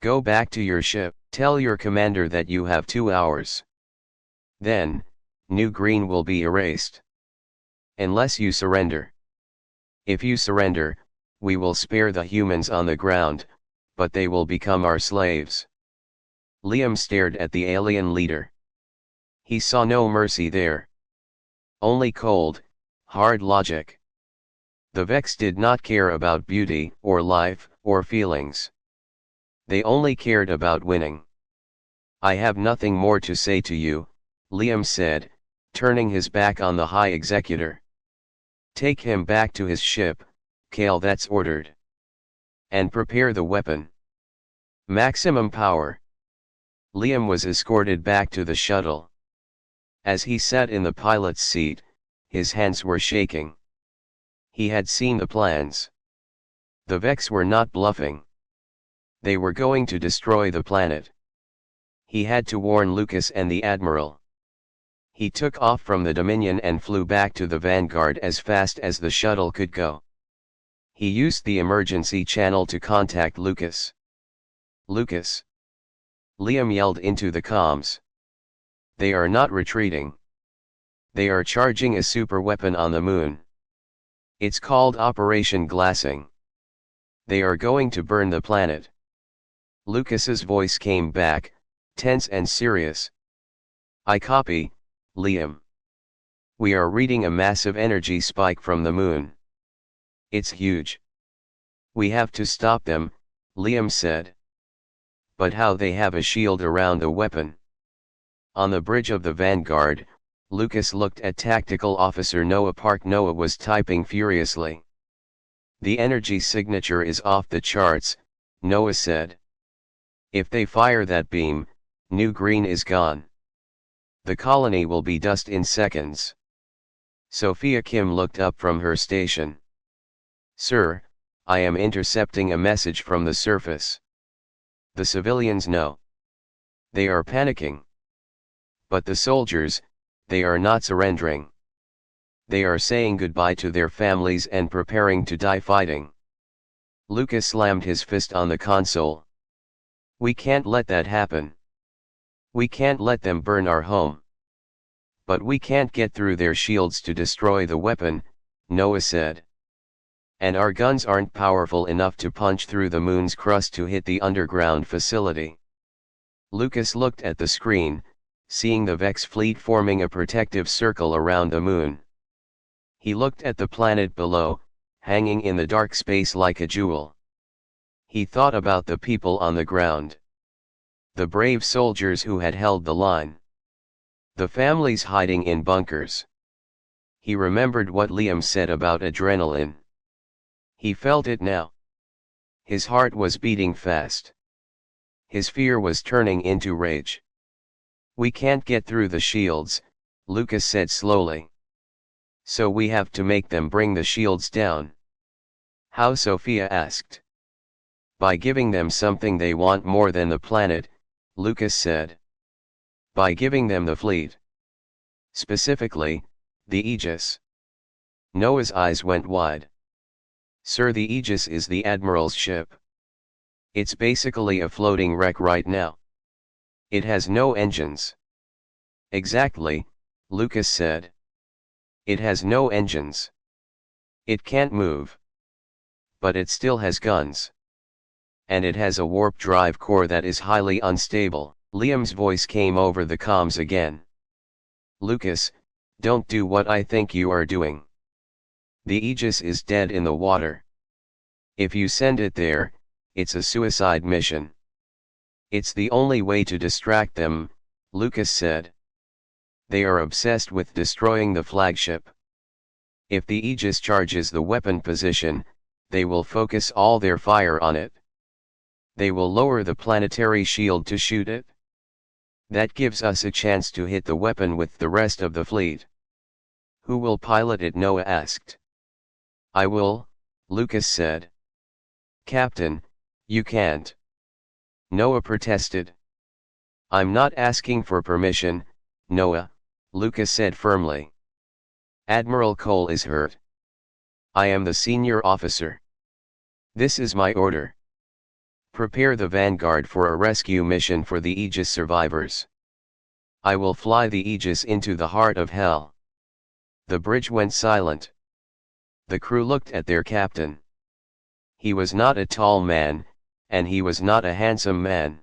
A: Go back to your ship, tell your commander that you have 2 hours. Then, New Green will be erased. Unless you surrender. If you surrender, we will spare the humans on the ground, but they will become our slaves. Liam stared at the alien leader. He saw no mercy there. Only cold, hard logic. The Vex did not care about beauty, or life, or feelings. They only cared about winning. I have nothing more to say to you, Liam said, turning his back on the High Executor. Take him back to his ship, Kale that's ordered. And prepare the weapon. Maximum power. Liam was escorted back to the shuttle. As he sat in the pilot's seat, his hands were shaking. He had seen the plans. The Vex were not bluffing. They were going to destroy the planet. He had to warn Lucas and the Admiral. He took off from the Dominion and flew back to the Vanguard as fast as the shuttle could go. He used the emergency channel to contact Lucas. Lucas. Liam yelled into the comms. They are not retreating. They are charging a superweapon on the moon. It's called Operation Glassing. They are going to burn the planet. Lucas's voice came back, tense and serious. I copy, Liam. We are reading a massive energy spike from the moon. It's huge. We have to stop them, Liam said. But how? They have a shield around the weapon. On the bridge of the Vanguard, Lucas looked at Tactical Officer Noah Park. Noah was typing furiously. The energy signature is off the charts, Noah said. If they fire that beam, New Green is gone. The colony will be dust in seconds. Sophia Kim looked up from her station. Sir, I am intercepting a message from the surface. The civilians know. They are panicking. But the soldiers, they are not surrendering. They are saying goodbye to their families and preparing to die fighting. Lucas slammed his fist on the console. We can't let that happen. We can't let them burn our home. But we can't get through their shields to destroy the weapon, Noah said. And our guns aren't powerful enough to punch through the moon's crust to hit the underground facility. Lucas looked at the screen, seeing the Vex fleet forming a protective circle around the moon. He looked at the planet below, hanging in the dark space like a jewel. He thought about the people on the ground. The brave soldiers who had held the line. The families hiding in bunkers. He remembered what Liam said about adrenaline. He felt it now. His heart was beating fast. His fear was turning into rage. We can't get through the shields, Lucas said slowly. So we have to make them bring the shields down. How? Sophia asked. By giving them something they want more than the planet, Lucas said. By giving them the fleet. Specifically, the Aegis. Noah's eyes went wide. Sir, the Aegis is the Admiral's ship. It's basically a floating wreck right now. It has no engines. Exactly, Lucas said. It has no engines. It can't move. But it still has guns. And it has a warp drive core that is highly unstable. Liam's voice came over the comms again. Lucas, don't do what I think you are doing. The Aegis is dead in the water. If you send it there, it's a suicide mission. It's the only way to distract them, Lucas said. They are obsessed with destroying the flagship. If the Aegis charges the weapon position, they will focus all their fire on it. They will lower the planetary shield to shoot it. That gives us a chance to hit the weapon with the rest of the fleet. Who will pilot it? Noah asked. I will, Lucas said. Captain, you can't. Noah protested. I'm not asking for permission, Noah, Lucas said firmly. Admiral Cole is hurt. I am the senior officer. This is my order. Prepare the Vanguard for a rescue mission for the Aegis survivors. I will fly the Aegis into the heart of hell. The bridge went silent. The crew looked at their captain. He was not a tall man, and he was not a handsome man.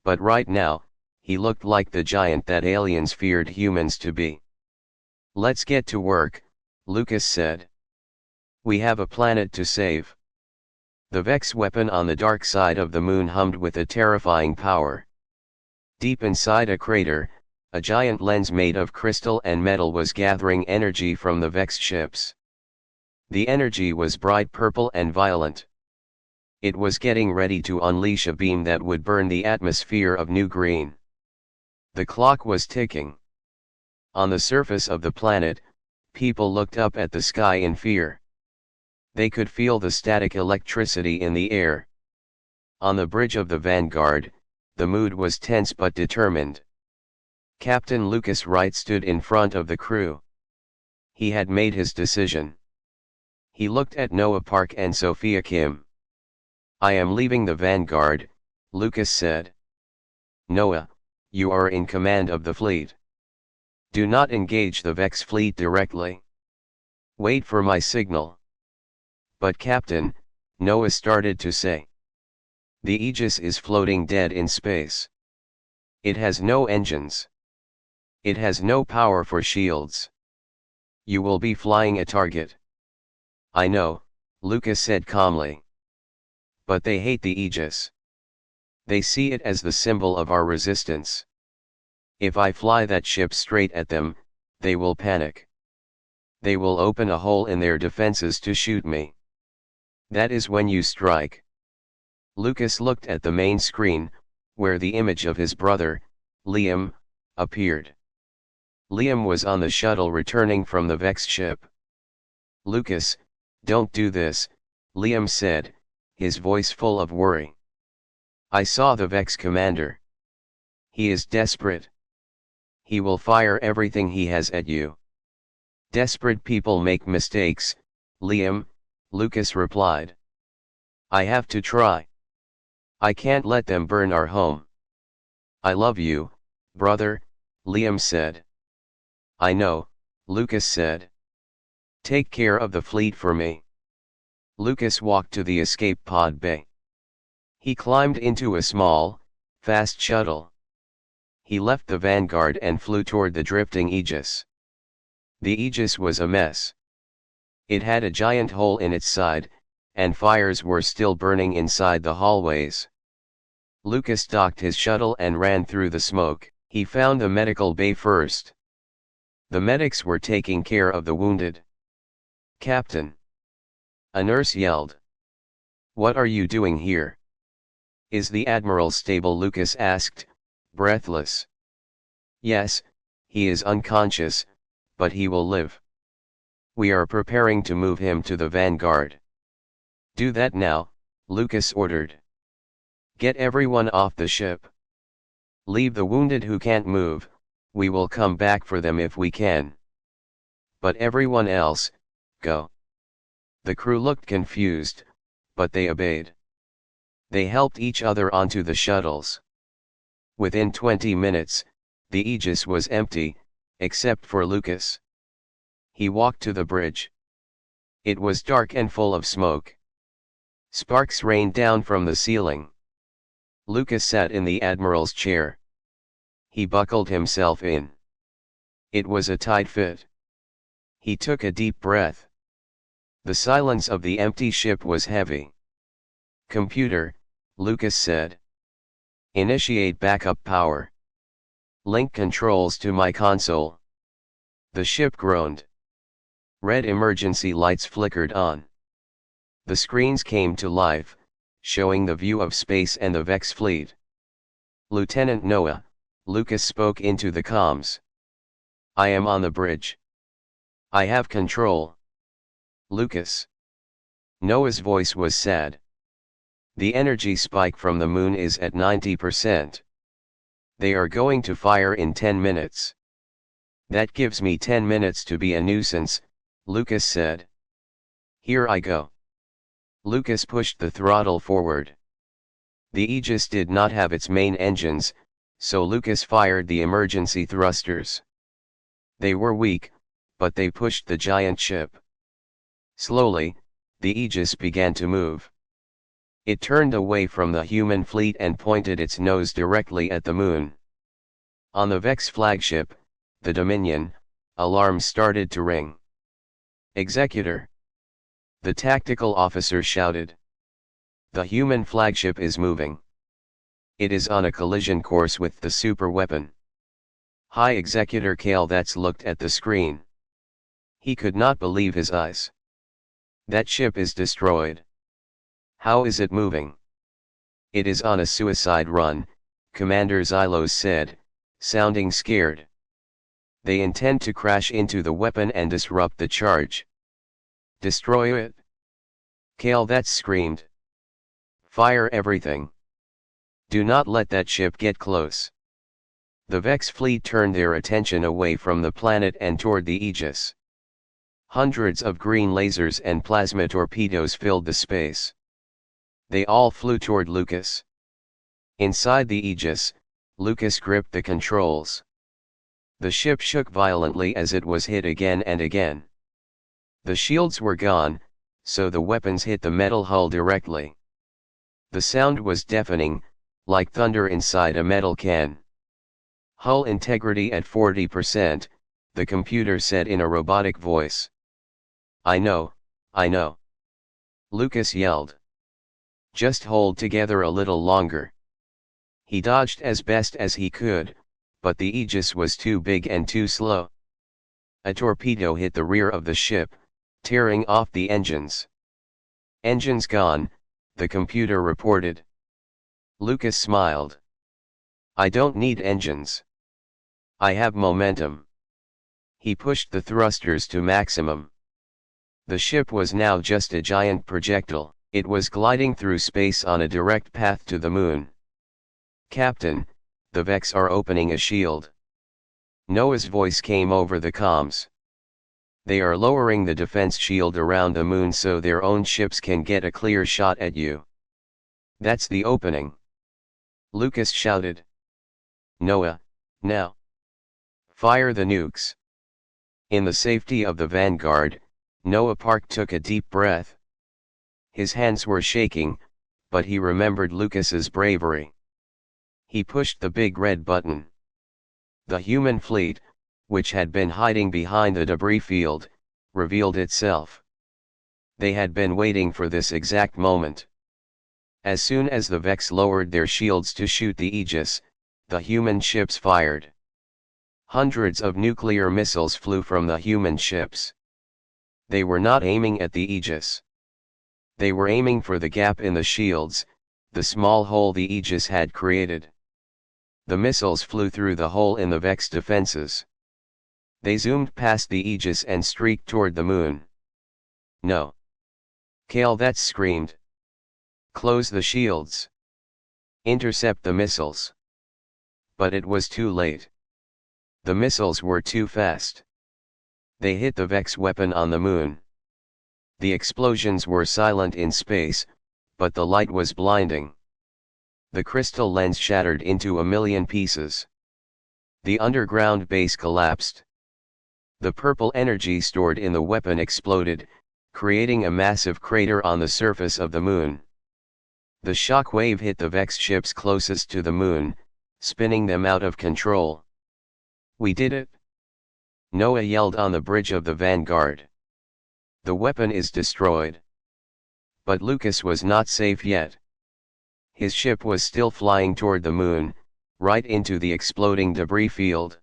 A: But right now, he looked like the giant that aliens feared humans to be. Let's get to work, Lucas said. We have a planet to save. The Vex weapon on the dark side of the moon hummed with a terrifying power. Deep inside a crater, a giant lens made of crystal and metal was gathering energy from the Vex ships. The energy was bright purple and violent. It was getting ready to unleash a beam that would burn the atmosphere of New Green. The clock was ticking. On the surface of the planet, people looked up at the sky in fear. They could feel the static electricity in the air. On the bridge of the Vanguard, the mood was tense but determined. Captain Lucas Wright stood in front of the crew. He had made his decision. He looked at Noah Park and Sophia Kim. I am leaving the Vanguard, Lucas said. Noah, you are in command of the fleet. Do not engage the Vex fleet directly. Wait for my signal. But Captain, Noah started to say. The Aegis is floating dead in space. It has no engines. It has no power for shields. You will be flying a target. I know, Lucas said calmly. But they hate the Aegis. They see it as the symbol of our resistance. If I fly that ship straight at them, they will panic. They will open a hole in their defenses to shoot me. That is when you strike. Lucas looked at the main screen, where the image of his brother, Liam, appeared. Liam was on the shuttle returning from the Vex ship. Lucas, don't do this, Liam said, his voice full of worry. I saw the Vex commander. He is desperate. He will fire everything he has at you. Desperate people make mistakes, Liam, Lucas replied. I have to try. I can't let them burn our home. I love you, brother, Liam said. I know, Lucas said. Take care of the fleet for me. Lucas walked to the escape pod bay. He climbed into a small, fast shuttle. He left the Vanguard and flew toward the drifting Aegis. The Aegis was a mess. It had a giant hole in its side, and fires were still burning inside the hallways. Lucas docked his shuttle and ran through the smoke. He found the medical bay first. The medics were taking care of the wounded. Captain! A nurse yelled. What are you doing here? Is the Admiral stable? Lucas asked, breathless. Yes, he is unconscious, but he will live. We are preparing to move him to the Vanguard. Do that now, Lucas ordered. Get everyone off the ship. Leave the wounded who can't move, we will come back for them if we can. But everyone else, go. The crew looked confused, but they obeyed. They helped each other onto the shuttles. Within 20 minutes, the Aegis was empty, except for Lucas. He walked to the bridge. It was dark and full of smoke. Sparks rained down from the ceiling. Lucas sat in the Admiral's chair. He buckled himself in. It was a tight fit. He took a deep breath. The silence of the empty ship was heavy. Computer, Lucas said. Initiate backup power. Link controls to my console. The ship groaned. Red emergency lights flickered on. The screens came to life, showing the view of space and the Vex fleet. Lieutenant Noah, Lucas spoke into the comms. I am on the bridge. I have control. Lucas. Noah's voice was sad. The energy spike from the moon is at 90%. They are going to fire in 10 minutes. That gives me 10 minutes to be a nuisance, Lucas said. Here I go. Lucas pushed the throttle forward. The Aegis did not have its main engines, so Lucas fired the emergency thrusters. They were weak, but they pushed the giant ship. Slowly, the Aegis began to move. It turned away from the human fleet and pointed its nose directly at the moon. On the Vex flagship, the Dominion, alarms started to ring. Executor. The tactical officer shouted. The human flagship is moving. It is on a collision course with the superweapon. High Executor Kale looked at the screen. He could not believe his eyes. That ship is destroyed. How is it moving? It is on a suicide run, Commander Xylos said, sounding scared. They intend to crash into the weapon and disrupt the charge. Destroy it? Kale screamed. Fire everything. Do not let that ship get close. The Vex fleet turned their attention away from the planet and toward the Aegis. Hundreds of green lasers and plasma torpedoes filled the space. They all flew toward Lucas. Inside the Aegis, Lucas gripped the controls. The ship shook violently as it was hit again and again. The shields were gone, so the weapons hit the metal hull directly. The sound was deafening, like thunder inside a metal can. Hull integrity at 40%, the computer said in a robotic voice. I know, I know. Lucas yelled. Just hold together a little longer. He dodged as best as he could, but the Aegis was too big and too slow. A torpedo hit the rear of the ship, tearing off the engines. Engines gone, the computer reported. Lucas smiled. I don't need engines. I have momentum. He pushed the thrusters to maximum. The ship was now just a giant projectile. It was gliding through space on a direct path to the moon. Captain, the Vex are opening a shield. Noah's voice came over the comms. They are lowering the defense shield around the moon so their own ships can get a clear shot at you. That's the opening. Lucas shouted. Noah, now. Fire the nukes. In the safety of the Vanguard, Noah Park took a deep breath. His hands were shaking, but he remembered Lucas's bravery. He pushed the big red button. The human fleet, which had been hiding behind the debris field, revealed itself. They had been waiting for this exact moment. As soon as the Vex lowered their shields to shoot the Aegis, the human ships fired. Hundreds of nuclear missiles flew from the human ships. They were not aiming at the Aegis. They were aiming for the gap in the shields, the small hole the Aegis had created. The missiles flew through the hole in the Vex defenses. They zoomed past the Aegis and streaked toward the moon. No. Kale screamed. Close the shields. Intercept the missiles. But it was too late. The missiles were too fast. They hit the Vex weapon on the moon. The explosions were silent in space, but the light was blinding. The crystal lens shattered into a million pieces. The underground base collapsed. The purple energy stored in the weapon exploded, creating a massive crater on the surface of the moon. The shock wave hit the Vex ships closest to the moon, spinning them out of control. We did it! Noah yelled on the bridge of the Vanguard. The weapon is destroyed. But Lucas was not safe yet. His ship was still flying toward the moon, right into the exploding debris field.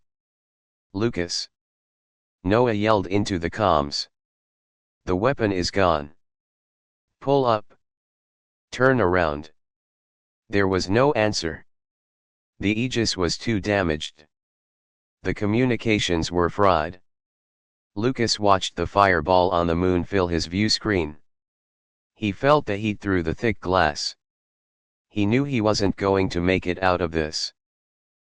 A: Lucas! Noah yelled into the comms. The weapon is gone. Pull up. Turn around. There was no answer. The Aegis was too damaged. The communications were fried. Lucas watched the fireball on the moon fill his view screen. He felt the heat through the thick glass. He knew he wasn't going to make it out of this.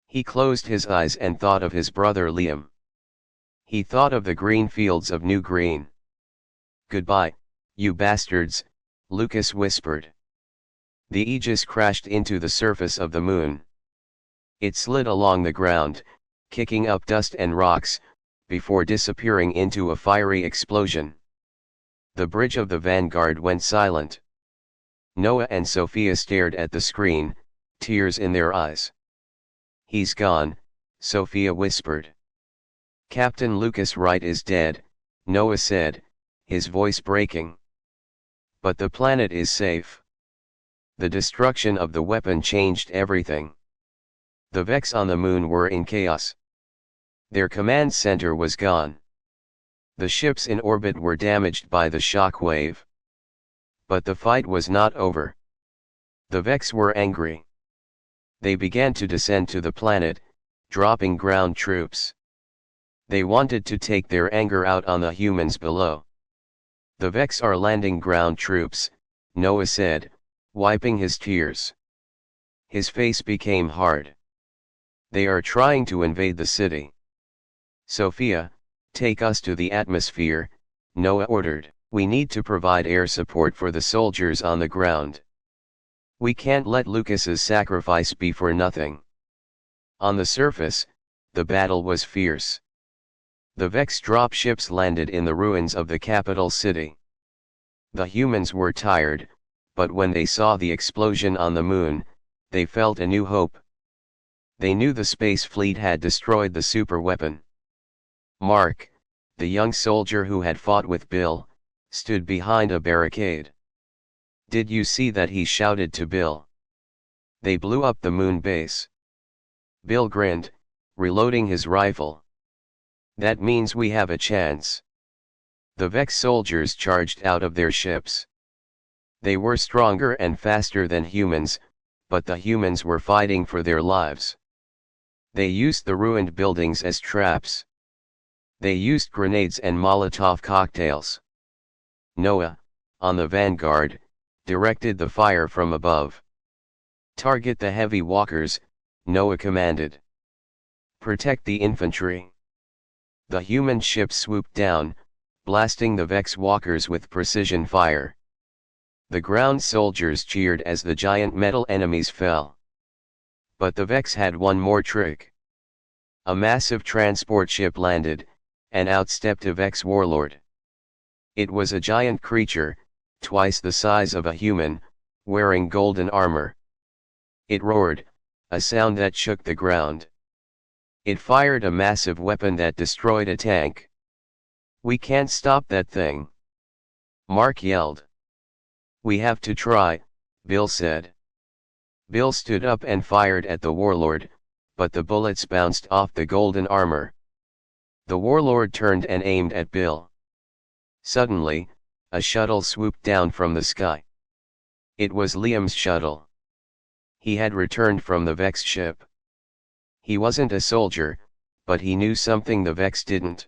A: He closed his eyes and thought of his brother Liam. He thought of the green fields of New Green. "Goodbye, you bastards," Lucas whispered. The Aegis crashed into the surface of the moon. It slid along the ground, kicking up dust and rocks, before disappearing into a fiery explosion. The bridge of the Vanguard went silent. Noah and Sophia stared at the screen, tears in their eyes. "He's gone," Sophia whispered. "Captain Lucas Wright is dead," Noah said, his voice breaking. "But the planet is safe." The destruction of the weapon changed everything. The Vex on the moon were in chaos. Their command center was gone. The ships in orbit were damaged by the shock wave. But the fight was not over. The Vex were angry. They began to descend to the planet, dropping ground troops. They wanted to take their anger out on the humans below. "The Vex are landing ground troops," Noah said, wiping his tears. His face became hard. "They are trying to invade the city." "Sophia, take us to the atmosphere," Noah ordered. "We need to provide air support for the soldiers on the ground. We can't let Lucas's sacrifice be for nothing." On the surface, the battle was fierce. The Vex dropships landed in the ruins of the capital city. The humans were tired, but when they saw the explosion on the moon, they felt a new hope. They knew the space fleet had destroyed the superweapon. Mark, the young soldier who had fought with Bill, stood behind a barricade. "Did you see that?" he shouted to Bill. "They blew up the moon base." Bill grinned, reloading his rifle. "That means we have a chance." The Vex soldiers charged out of their ships. They were stronger and faster than humans, but the humans were fighting for their lives. They used the ruined buildings as traps. They used grenades and Molotov cocktails. Noah, on the Vanguard, directed the fire from above. "Target the heavy walkers," Noah commanded. "Protect the infantry." The human ship swooped down, blasting the Vex walkers with precision fire. The ground soldiers cheered as the giant metal enemies fell. But the Vex had one more trick. A massive transport ship landed, and out stepped a Vex warlord. It was a giant creature, twice the size of a human, wearing golden armor. It roared, a sound that shook the ground. It fired a massive weapon that destroyed a tank. "We can't stop that thing," Mark yelled. "We have to try," Bill said. Bill stood up and fired at the warlord, but the bullets bounced off the golden armor. The warlord turned and aimed at Bill. Suddenly, a shuttle swooped down from the sky. It was Liam's shuttle. He had returned from the Vex ship. He wasn't a soldier, but he knew something the Vex didn't.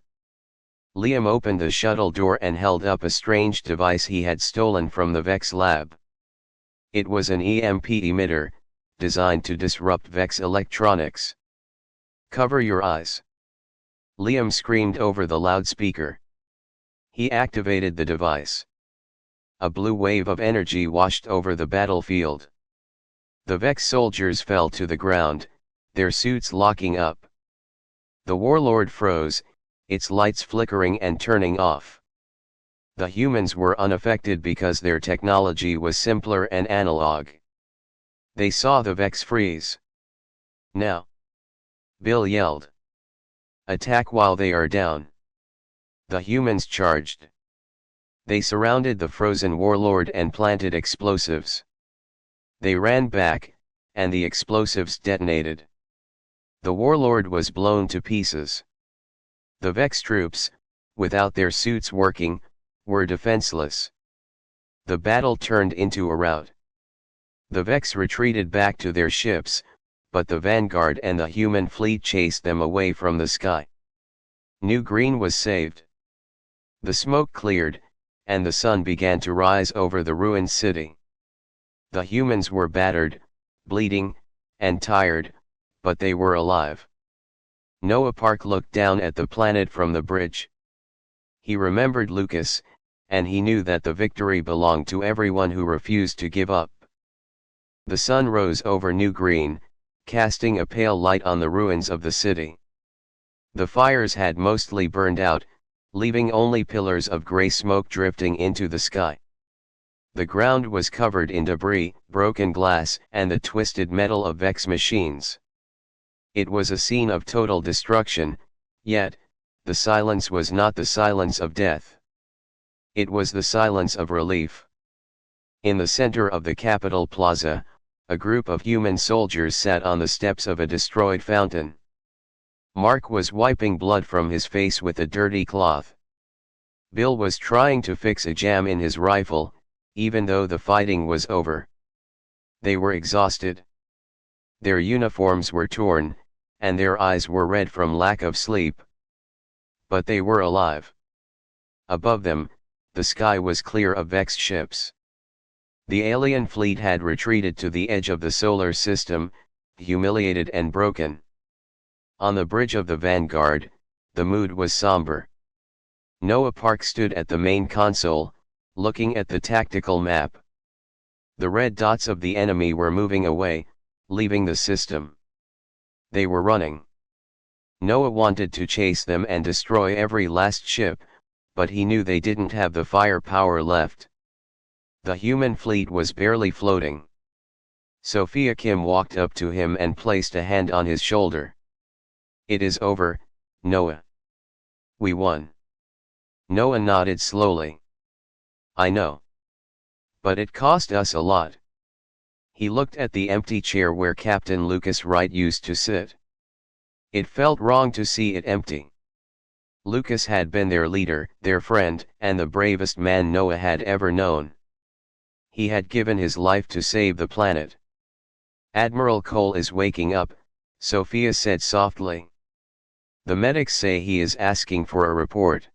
A: Liam opened the shuttle door and held up a strange device he had stolen from the Vex lab. It was an EMP emitter, designed to disrupt Vex electronics. "Cover your eyes," Liam screamed over the loudspeaker. He activated the device. A blue wave of energy washed over the battlefield. The Vex soldiers fell to the ground, their suits locking up. The warlord froze, its lights flickering and turning off. The humans were unaffected because their technology was simpler and analog. They saw the Vex freeze. "Now!" Bill yelled. "Attack while they are down." The humans charged. They surrounded the frozen warlord and planted explosives. They ran back, and the explosives detonated. The warlord was blown to pieces. The Vex troops, without their suits working, were defenseless. The battle turned into a rout. The Vex retreated back to their ships, but the Vanguard and the human fleet chased them away from the sky. New Green was saved. The smoke cleared, and the sun began to rise over the ruined city. The humans were battered, bleeding, and tired, but they were alive. Noah Park looked down at the planet from the bridge. He remembered Lucas, and he knew that the victory belonged to everyone who refused to give up. The sun rose over New Green, casting a pale light on the ruins of the city. The fires had mostly burned out, leaving only pillars of gray smoke drifting into the sky. The ground was covered in debris, broken glass, and the twisted metal of Vex machines. It was a scene of total destruction, yet, the silence was not the silence of death. It was the silence of relief. In the center of the Capitol Plaza, a group of human soldiers sat on the steps of a destroyed fountain. Mark was wiping blood from his face with a dirty cloth. Bill was trying to fix a jam in his rifle, even though the fighting was over. They were exhausted. Their uniforms were torn, and their eyes were red from lack of sleep. But they were alive. Above them, the sky was clear of Vex ships. The alien fleet had retreated to the edge of the solar system, humiliated and broken. On the bridge of the Vanguard, the mood was somber. Noah Park stood at the main console, looking at the tactical map. The red dots of the enemy were moving away, leaving the system. They were running. Noah wanted to chase them and destroy every last ship, but he knew they didn't have the firepower left. The human fleet was barely floating. Sophia Kim walked up to him and placed a hand on his shoulder. "It is over, Noah. We won." Noah nodded slowly. "I know. But it cost us a lot." He looked at the empty chair where Captain Lucas Wright used to sit. It felt wrong to see it empty. Lucas had been their leader, their friend, and the bravest man Noah had ever known. He had given his life to save the planet. "Admiral Cole is waking up," Sophia said softly. "The medics say he is asking for a report."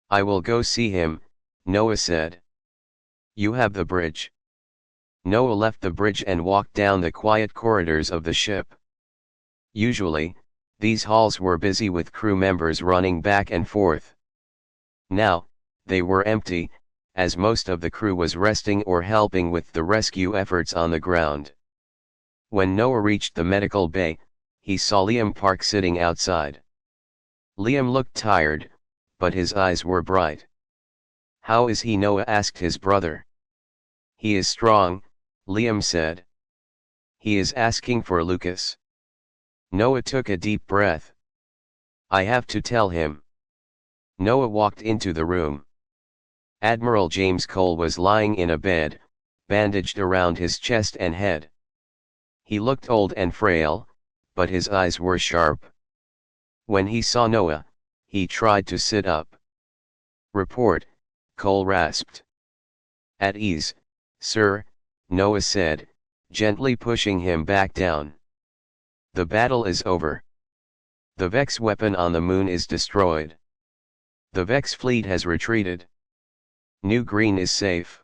A: "I will go see him," Noah said. "You have the bridge." Noah left the bridge and walked down the quiet corridors of the ship. Usually, these halls were busy with crew members running back and forth. Now, they were empty, as most of the crew was resting or helping with the rescue efforts on the ground. When Noah reached the medical bay, he saw Liam Park sitting outside. Liam looked tired, but his eyes were bright. "How is he?" Noah asked his brother. "He is strong," Liam said. "He is asking for Lucas." Noah took a deep breath. "I have to tell him." Noah walked into the room. Admiral James Cole was lying in a bed, bandaged around his chest and head. He looked old and frail, but his eyes were sharp. When he saw Noah, he tried to sit up. "Report," Cole rasped. "At ease, sir," Noah said, gently pushing him back down. "The battle is over. The Vex weapon on the moon is destroyed. The Vex fleet has retreated. New Green is safe."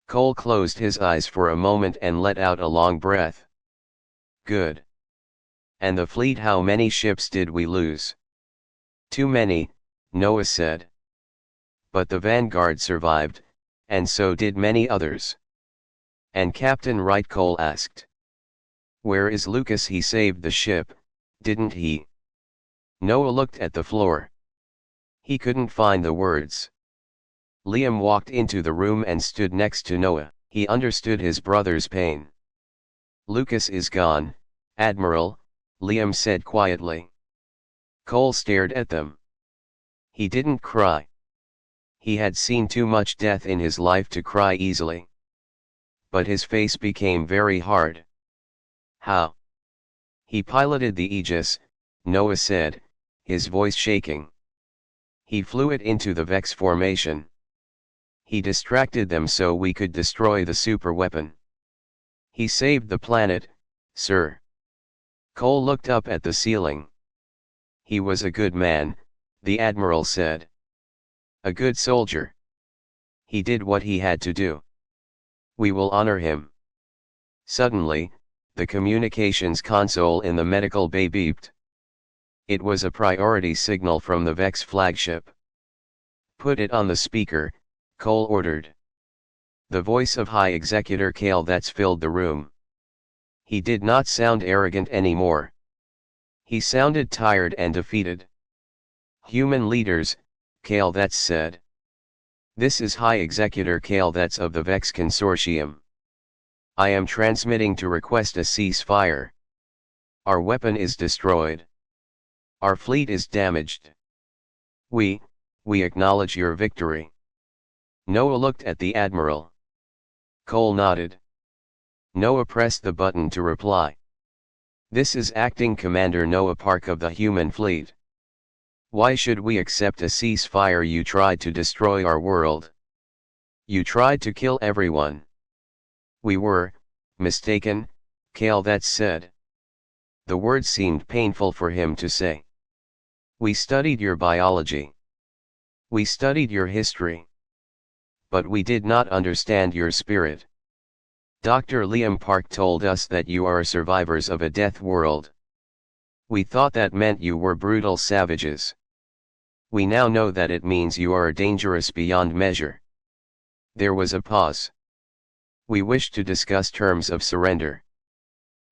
A: Cole closed his eyes for a moment and let out a long breath. "Good. And the fleet, how many ships did we lose?" "Too many," Noah said. "But the Vanguard survived, and so did many others." "And Captain Wright?" Cole asked. "Where is Lucas? He saved the ship, didn't he?" Noah looked at the floor. He couldn't find the words. Liam walked into the room and stood next to Noah. He understood his brother's pain. "Lucas is gone, Admiral," Liam said quietly. Cole stared at them. He didn't cry. He had seen too much death in his life to cry easily. But his face became very hard. "How?" "He piloted the Aegis," Noah said, his voice shaking. "He flew it into the Vex formation. He distracted them so we could destroy the superweapon. He saved the planet, sir." Cole looked up at the ceiling. "He was a good man," the Admiral said. A good soldier. He did what he had to do. We will honor him. Suddenly, the communications console in the medical bay beeped. It was a priority signal from the Vex flagship. Put it on the speaker, Cole ordered. The voice of High Executor Kale that's filled the room. He did not sound arrogant anymore. He sounded tired and defeated. Human leaders, Kale that's said. This is High Executor Kale that's of the Vex Consortium. I am transmitting to request a ceasefire. Our weapon is destroyed. Our fleet is damaged. We acknowledge your victory. Noah looked at the Admiral. Cole nodded. Noah pressed the button to reply. This is Acting Commander Noah Park of the human fleet. Why should we accept a ceasefire? You tried to destroy our world. You tried to kill everyone. We were mistaken, Kale that said. The words seemed painful for him to say. We studied your biology. We studied your history. But we did not understand your spirit. Dr. Liam Park told us that you are survivors of a death world. We thought that meant you were brutal savages. We now know that it means you are dangerous beyond measure. There was a pause. We wish to discuss terms of surrender.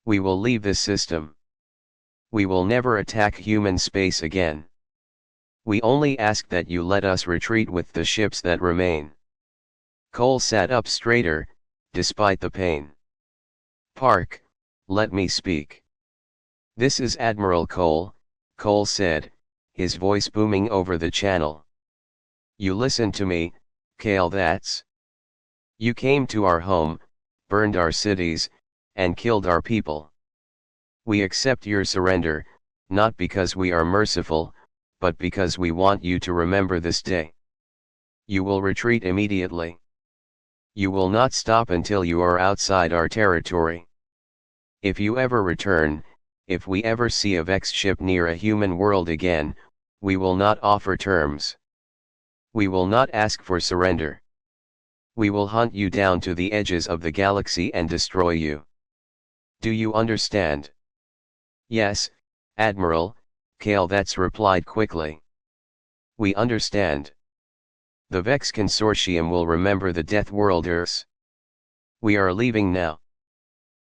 A: We will leave this system. We will never attack human space again. We only ask that you let us retreat with the ships that remain. Cole sat up straighter, despite the pain. Park, let me speak. This is Admiral Cole, Cole said, his voice booming over the channel. You listen to me, Kale that's. You came to our home, burned our cities, and killed our people. We accept your surrender, not because we are merciful, but because we want you to remember this day. You will retreat immediately. You will not stop until you are outside our territory. If you ever return, if we ever see a Vex ship near a human world again, we will not offer terms. We will not ask for surrender. We will hunt you down to the edges of the galaxy and destroy you. Do you understand? Yes, Admiral, Kale that's replied quickly. We understand. The Vex Consortium will remember the Deathworlders. We are leaving now.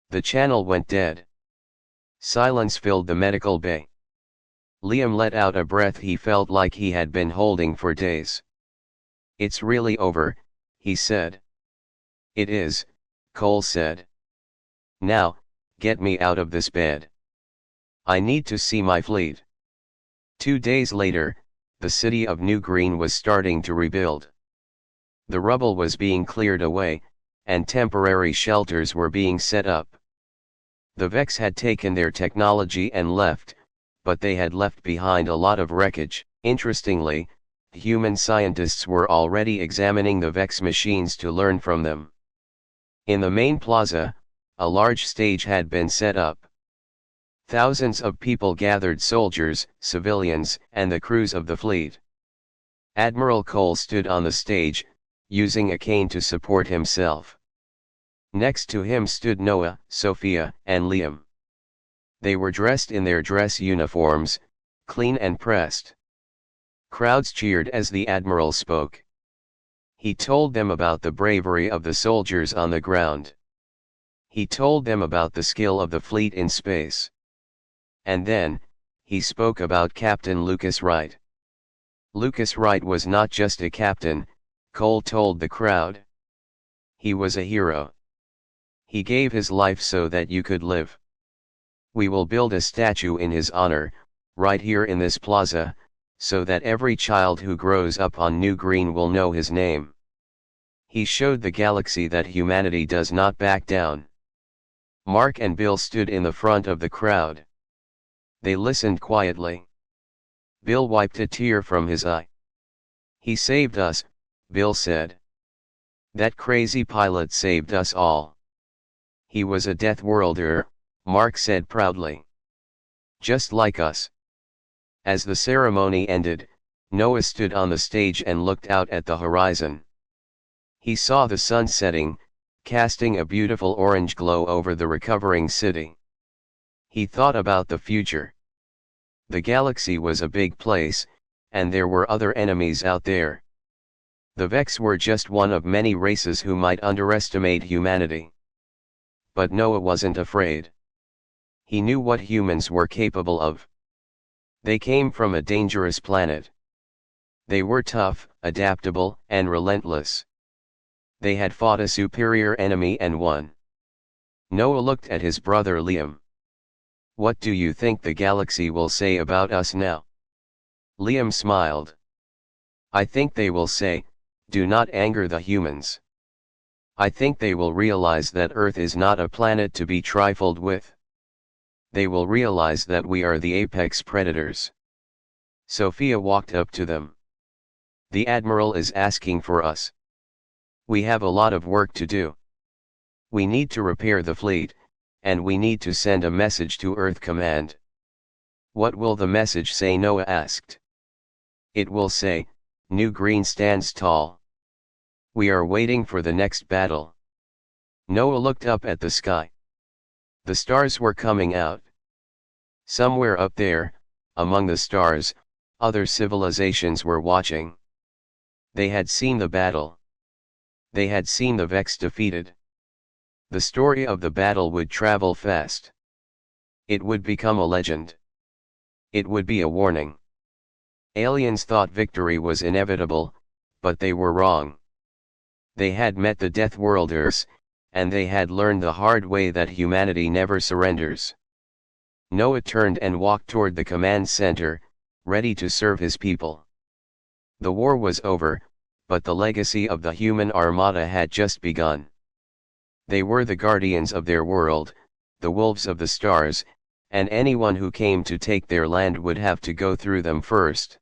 A: The channel went dead. Silence filled the medical bay. Liam let out a breath he felt like he had been holding for days. It's really over, he said. It is, Cole said. Now, get me out of this bed. I need to see my fleet. 2 days later, the city of New Green was starting to rebuild. The rubble was being cleared away, and temporary shelters were being set up. The Vex had taken their technology and left, but they had left behind a lot of wreckage. Interestingly, human scientists were already examining the Vex machines to learn from them. In the main plaza, a large stage had been set up. Thousands of people gathered: soldiers, civilians, and the crews of the fleet. Admiral Cole stood on the stage, using a cane to support himself. Next to him stood Noah, Sophia, and Liam. They were dressed in their dress uniforms, clean and pressed. Crowds cheered as the Admiral spoke. He told them about the bravery of the soldiers on the ground. He told them about the skill of the fleet in space. And then, he spoke about Captain Lucas Wright. Lucas Wright was not just a captain, Cole told the crowd. He was a hero. He gave his life so that you could live. We will build a statue in his honor, right here in this plaza, so that every child who grows up on New Green will know his name. He showed the galaxy that humanity does not back down. Mark and Bill stood in the front of the crowd. They listened quietly. Bill wiped a tear from his eye. He saved us, Bill said. That crazy pilot saved us all. He was a Deathworlder, Mark said proudly. Just like us. As the ceremony ended, Noah stood on the stage and looked out at the horizon. He saw the sun setting, casting a beautiful orange glow over the recovering city. He thought about the future. The galaxy was a big place, and there were other enemies out there. The Vex were just one of many races who might underestimate humanity. But Noah wasn't afraid. He knew what humans were capable of. They came from a dangerous planet. They were tough, adaptable, and relentless. They had fought a superior enemy and won. Noah looked at his brother Liam. "What do you think the galaxy will say about us now?" Liam smiled. "I think they will say, 'Do not anger the humans.' I think they will realize that Earth is not a planet to be trifled with. They will realize that we are the apex predators." Sophia walked up to them. "The Admiral is asking for us. We have a lot of work to do. We need to repair the fleet, and we need to send a message to Earth Command." "What will the message say?" Noah asked. "It will say, 'New Green stands tall. We are waiting for the next battle.'" Noah looked up at the sky. The stars were coming out. Somewhere up there, among the stars, other civilizations were watching. They had seen the battle. They had seen the Vex defeated. The story of the battle would travel fast. It would become a legend. It would be a warning. Aliens thought victory was inevitable, but they were wrong. They had met the Deathworlders, and they had learned the hard way that humanity never surrenders. Noah turned and walked toward the command center, ready to serve his people. The war was over, but the legacy of the human Armada had just begun. They were the guardians of their world, the wolves of the stars, and anyone who came to take their land would have to go through them first.